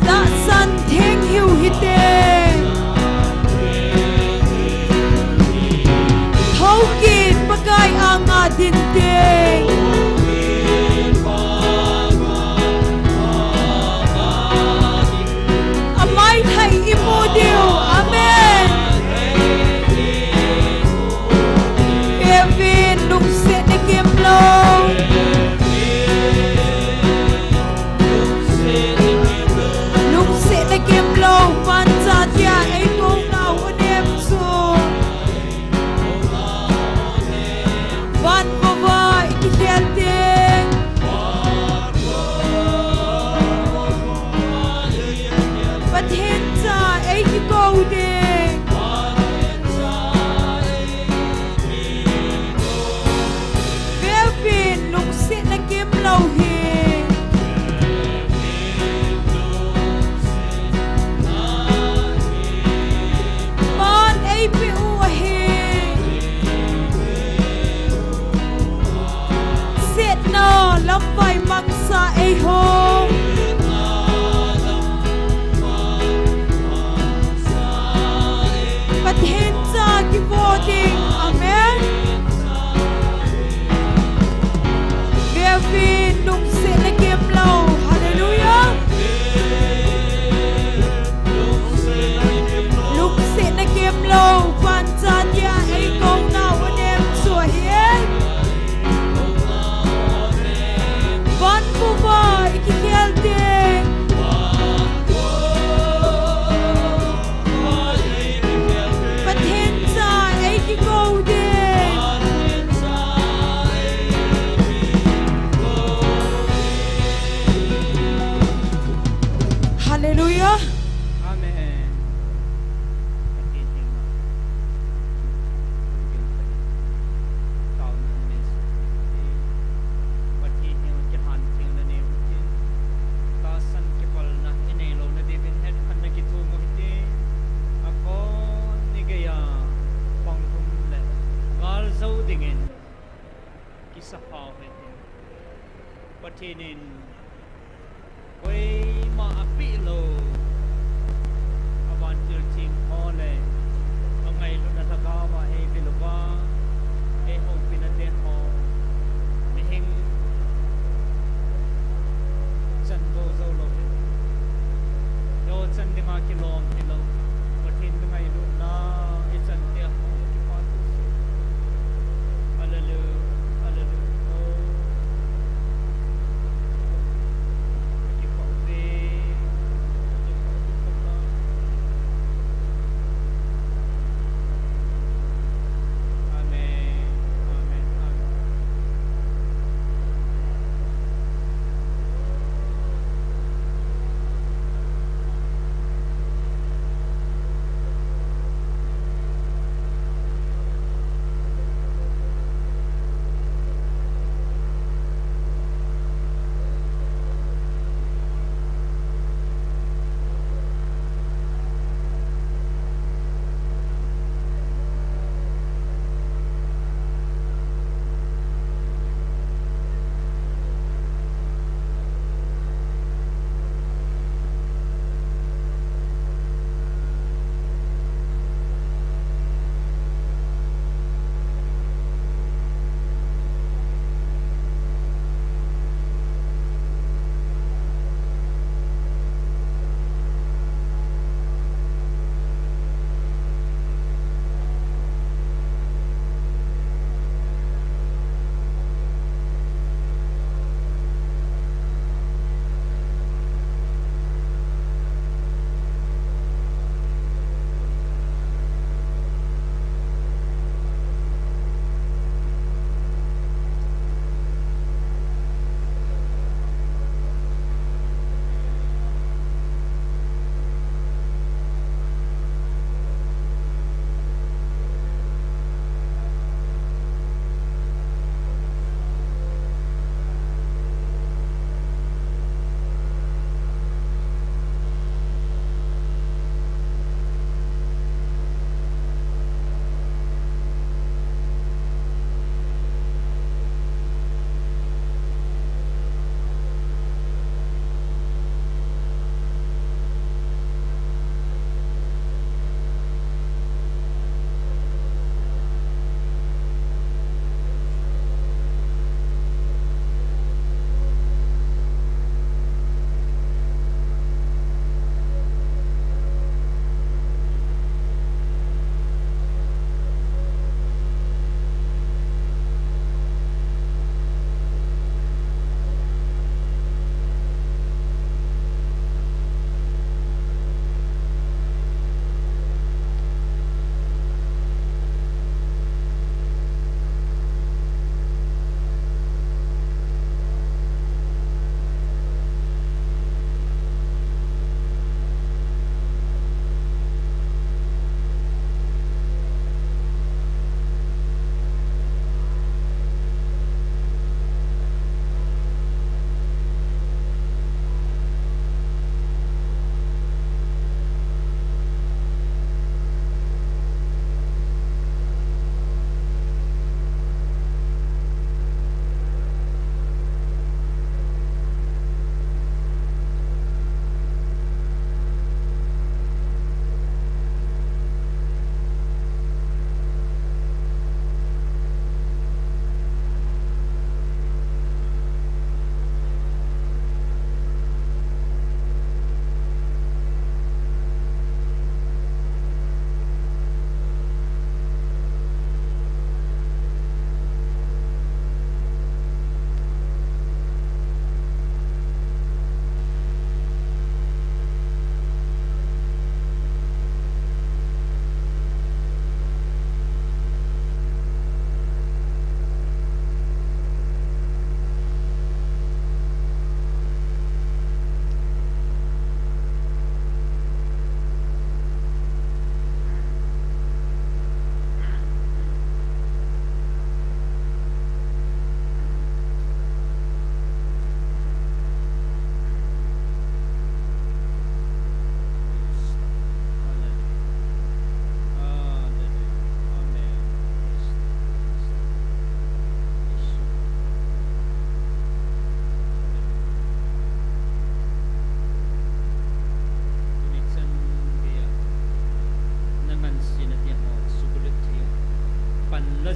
da san theng hiu hite Haukin pakai anga dinteng amai thai imodeu amen Vevin lung se na kim lo lung se na kim lo pan cha tia ai ko nau onem chu hi man ai pi u hi set no lam vai mang sa ai ho but hin sa ki voting amen Gavin nung se na kim lo hallelujah lúc se na kim lo van cha dia ai kong na anh em sủa hiền van bu vai ki khel te but hin sa ai ki go de hallelujah Amen. Patinin Quay ma api lo Aban tilting ole Angay lo na tagawa e biluwa E ho pinaden ho Mihing Chan bo zo lo Yo chan di nga kilom hilo Matin di ngay lo na E chan di ho Kipatu Alalu Alalu Oh Amen.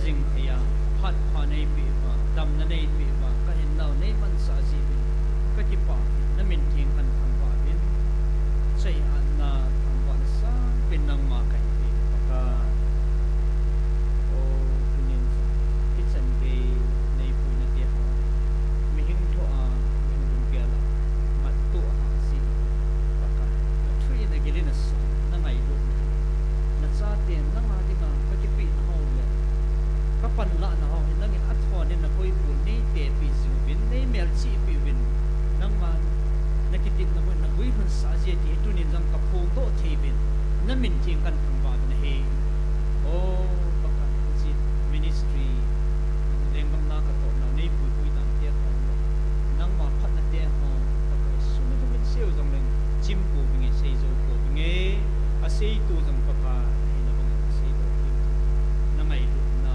jing thia phat pha nei pi ba dam na nei pi ba ka hin nau nei man sa ji bin ka ki pa na min thing kan thang ba bin chei an na thang ba sa bin nang ma kai pi ka o kunin ki chan ge nei pu na ti ha mi hing tho a min dum ge la mat tu ha si ka ka thui na ge na sa na ngai lu na cha ten na ma di ma ka ki pi na ho le ka pan la na ho nang in at ho ne na koi pu nei te pi zu bin nei mel chi pi bin nang ma na ki tip na mo na gui hun sa je ti tu nin jang ka phu to thi bin na min thing kan thang ba na he o ka ka chi ministry deng bang na ka to na nei pu pu dan te ko nang ma phat na te ho ka ka su ni min seo jong leng chim pu bi nge sei zo ko bi nge a sei tu jang pa ka hi na bang sei do ti na mai du na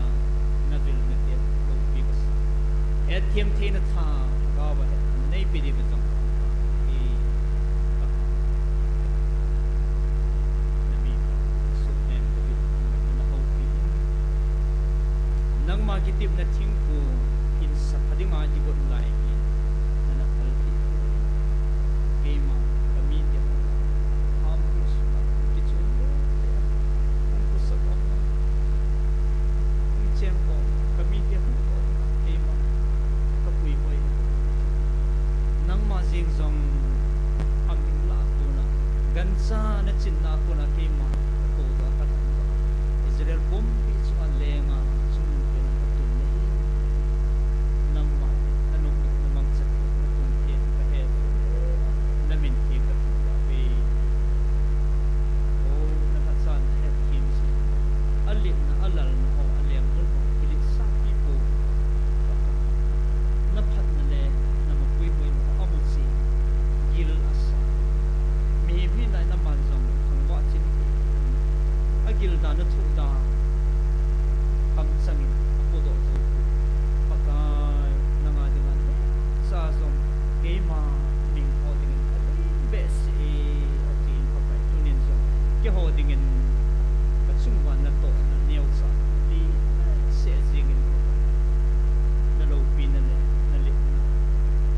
na vil na te ko bi ka sa e thiam the na tha ga ba nei pi di ba jong e na mi su nem ko bi na ho pi nang ma ki tip na thing ko in sa phadinga ji bot lai ni na hal ti ke ma kami ti ham ku su na ki chu ni ham ku sa ko ni chem ko kami ti ham ko ke ma ka pui pui nang ma jing zong am din la tu na gan sa na chin na ko na ke ma ko da ka ba Israel bom pi chu an le nga chu pe na ka tu ne nang ma na no na mang sa na tu ke ka he na min ke ka tu ba be o na ka san he kim si ali na alal na ho alem do ho ili sa pi po na phat na le na ma pui pui ma amu si gil asa mi bi na na man zong khang ba chin agil da na thu da kam sangin apo do thu pakai nanga dengan sa zong ke ma ming ho dengan be si atin pakai tunin so ke ho dengan ka chung ban na to na neu sa di se jingin na lo pin na le na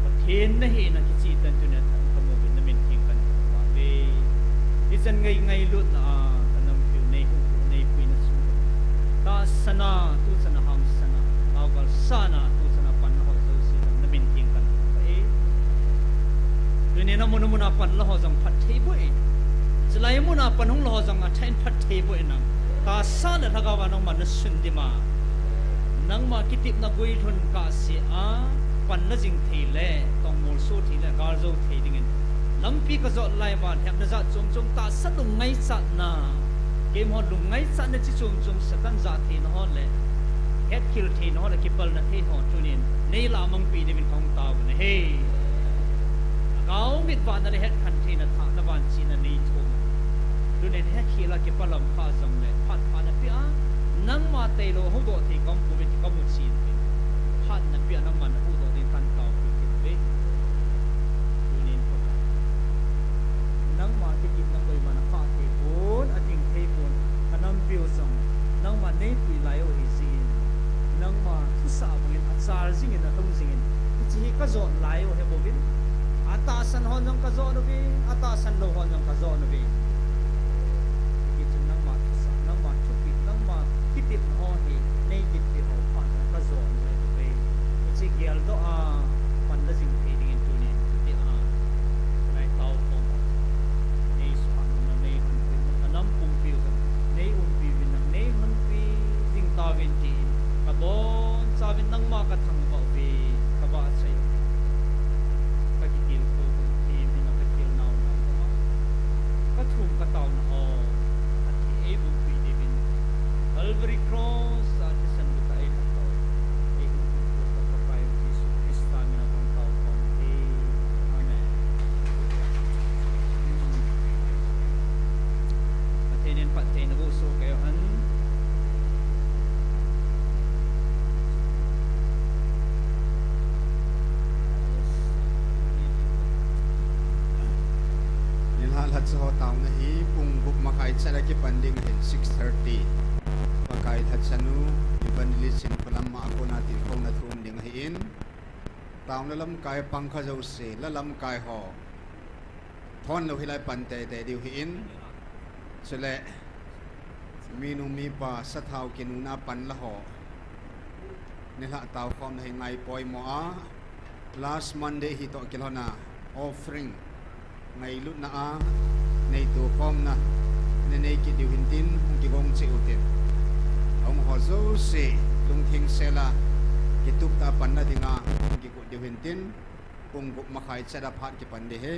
pa then na he na ki chi tan tu na ka mo bin na min king kan ba be isan ngai ngai lut na kanam phi nei hu nei pui na su ta sana tu sana ham sana awal sana tu sana pan ho so si na min king kan ba e ne na mon mon pan la ho jang phat thei bo e zlai mon pan hong lo jang a thain phat thei bo e na ta sa na thaga wa nong man na sun di ma nang ma kitip na goi thon ka si a pan na jing thei le tong mol so thi le gar zo thei ding lampi ka zo lai ba hem na za chom chom ta sa dung ngai sa na game ho dung ngai sa na chi chom chom sa kan za the na ho le head kill the na ho le kipal na the ho tunin nei la mang pi de min kong ta ne he kau mit ba na le head kan the na tha na ban chi na nei thom tunin head kill la kipal lam kha jong le phat pha na pi a nang ma te lo ho do the kom pu mit kom chi phat na pi na man ho do din tan ta pi ki be nang ma ki kip na koi mana kha the bon ating the bon kanam piu song nang ma nei pi lai o hi sin nang ma thu sa bangin achar jing in a thong jing in chi ka zo lai o he bobin ata san hon jong ka zo no bi ata san lo hon jong ka zo no bi ki chun nang ma thu sa nang ma thu pi nang ma ki tip ho hi nei ki pi ho pa ka zo no be chi gel do a pan da jing the ding in tu ni ti a nai tau ko nam pum piu nei pi vin nei hun pi ding ta vin ti ka bon sa vin nang ma ka thang ba be ka ba sai ka ki til ko ti min ka til nau na ka thum ka taw na o at e bu pi de vin Calvary cross at san bu ta e na to e ku ko ka pa yu Jesus Krista min na bang taw ko e amen nên phật thế nó vô số kéo hắn nên halat sa hotaw na hi pung buk makai sa lagi panding 6:30 pakai hat sanu evangelism pelam ma ako natin kong natum ding hiin taong lalam kai pangkha jau se lalam kai ho thon lo hilai pan te te diu hiin chele minu mi pa sathau kinuna pan la ho nila taw khom na ngai poi mo a last Monday hi to kilona offering ngai lut na a nei tu khom na nei ki diu hintin ong ki gong che utin ong ho zo se lung thing sela ki tup ta pan na dinga ong ki ko diu hintin ong guk ma khai chada phat ki pan de he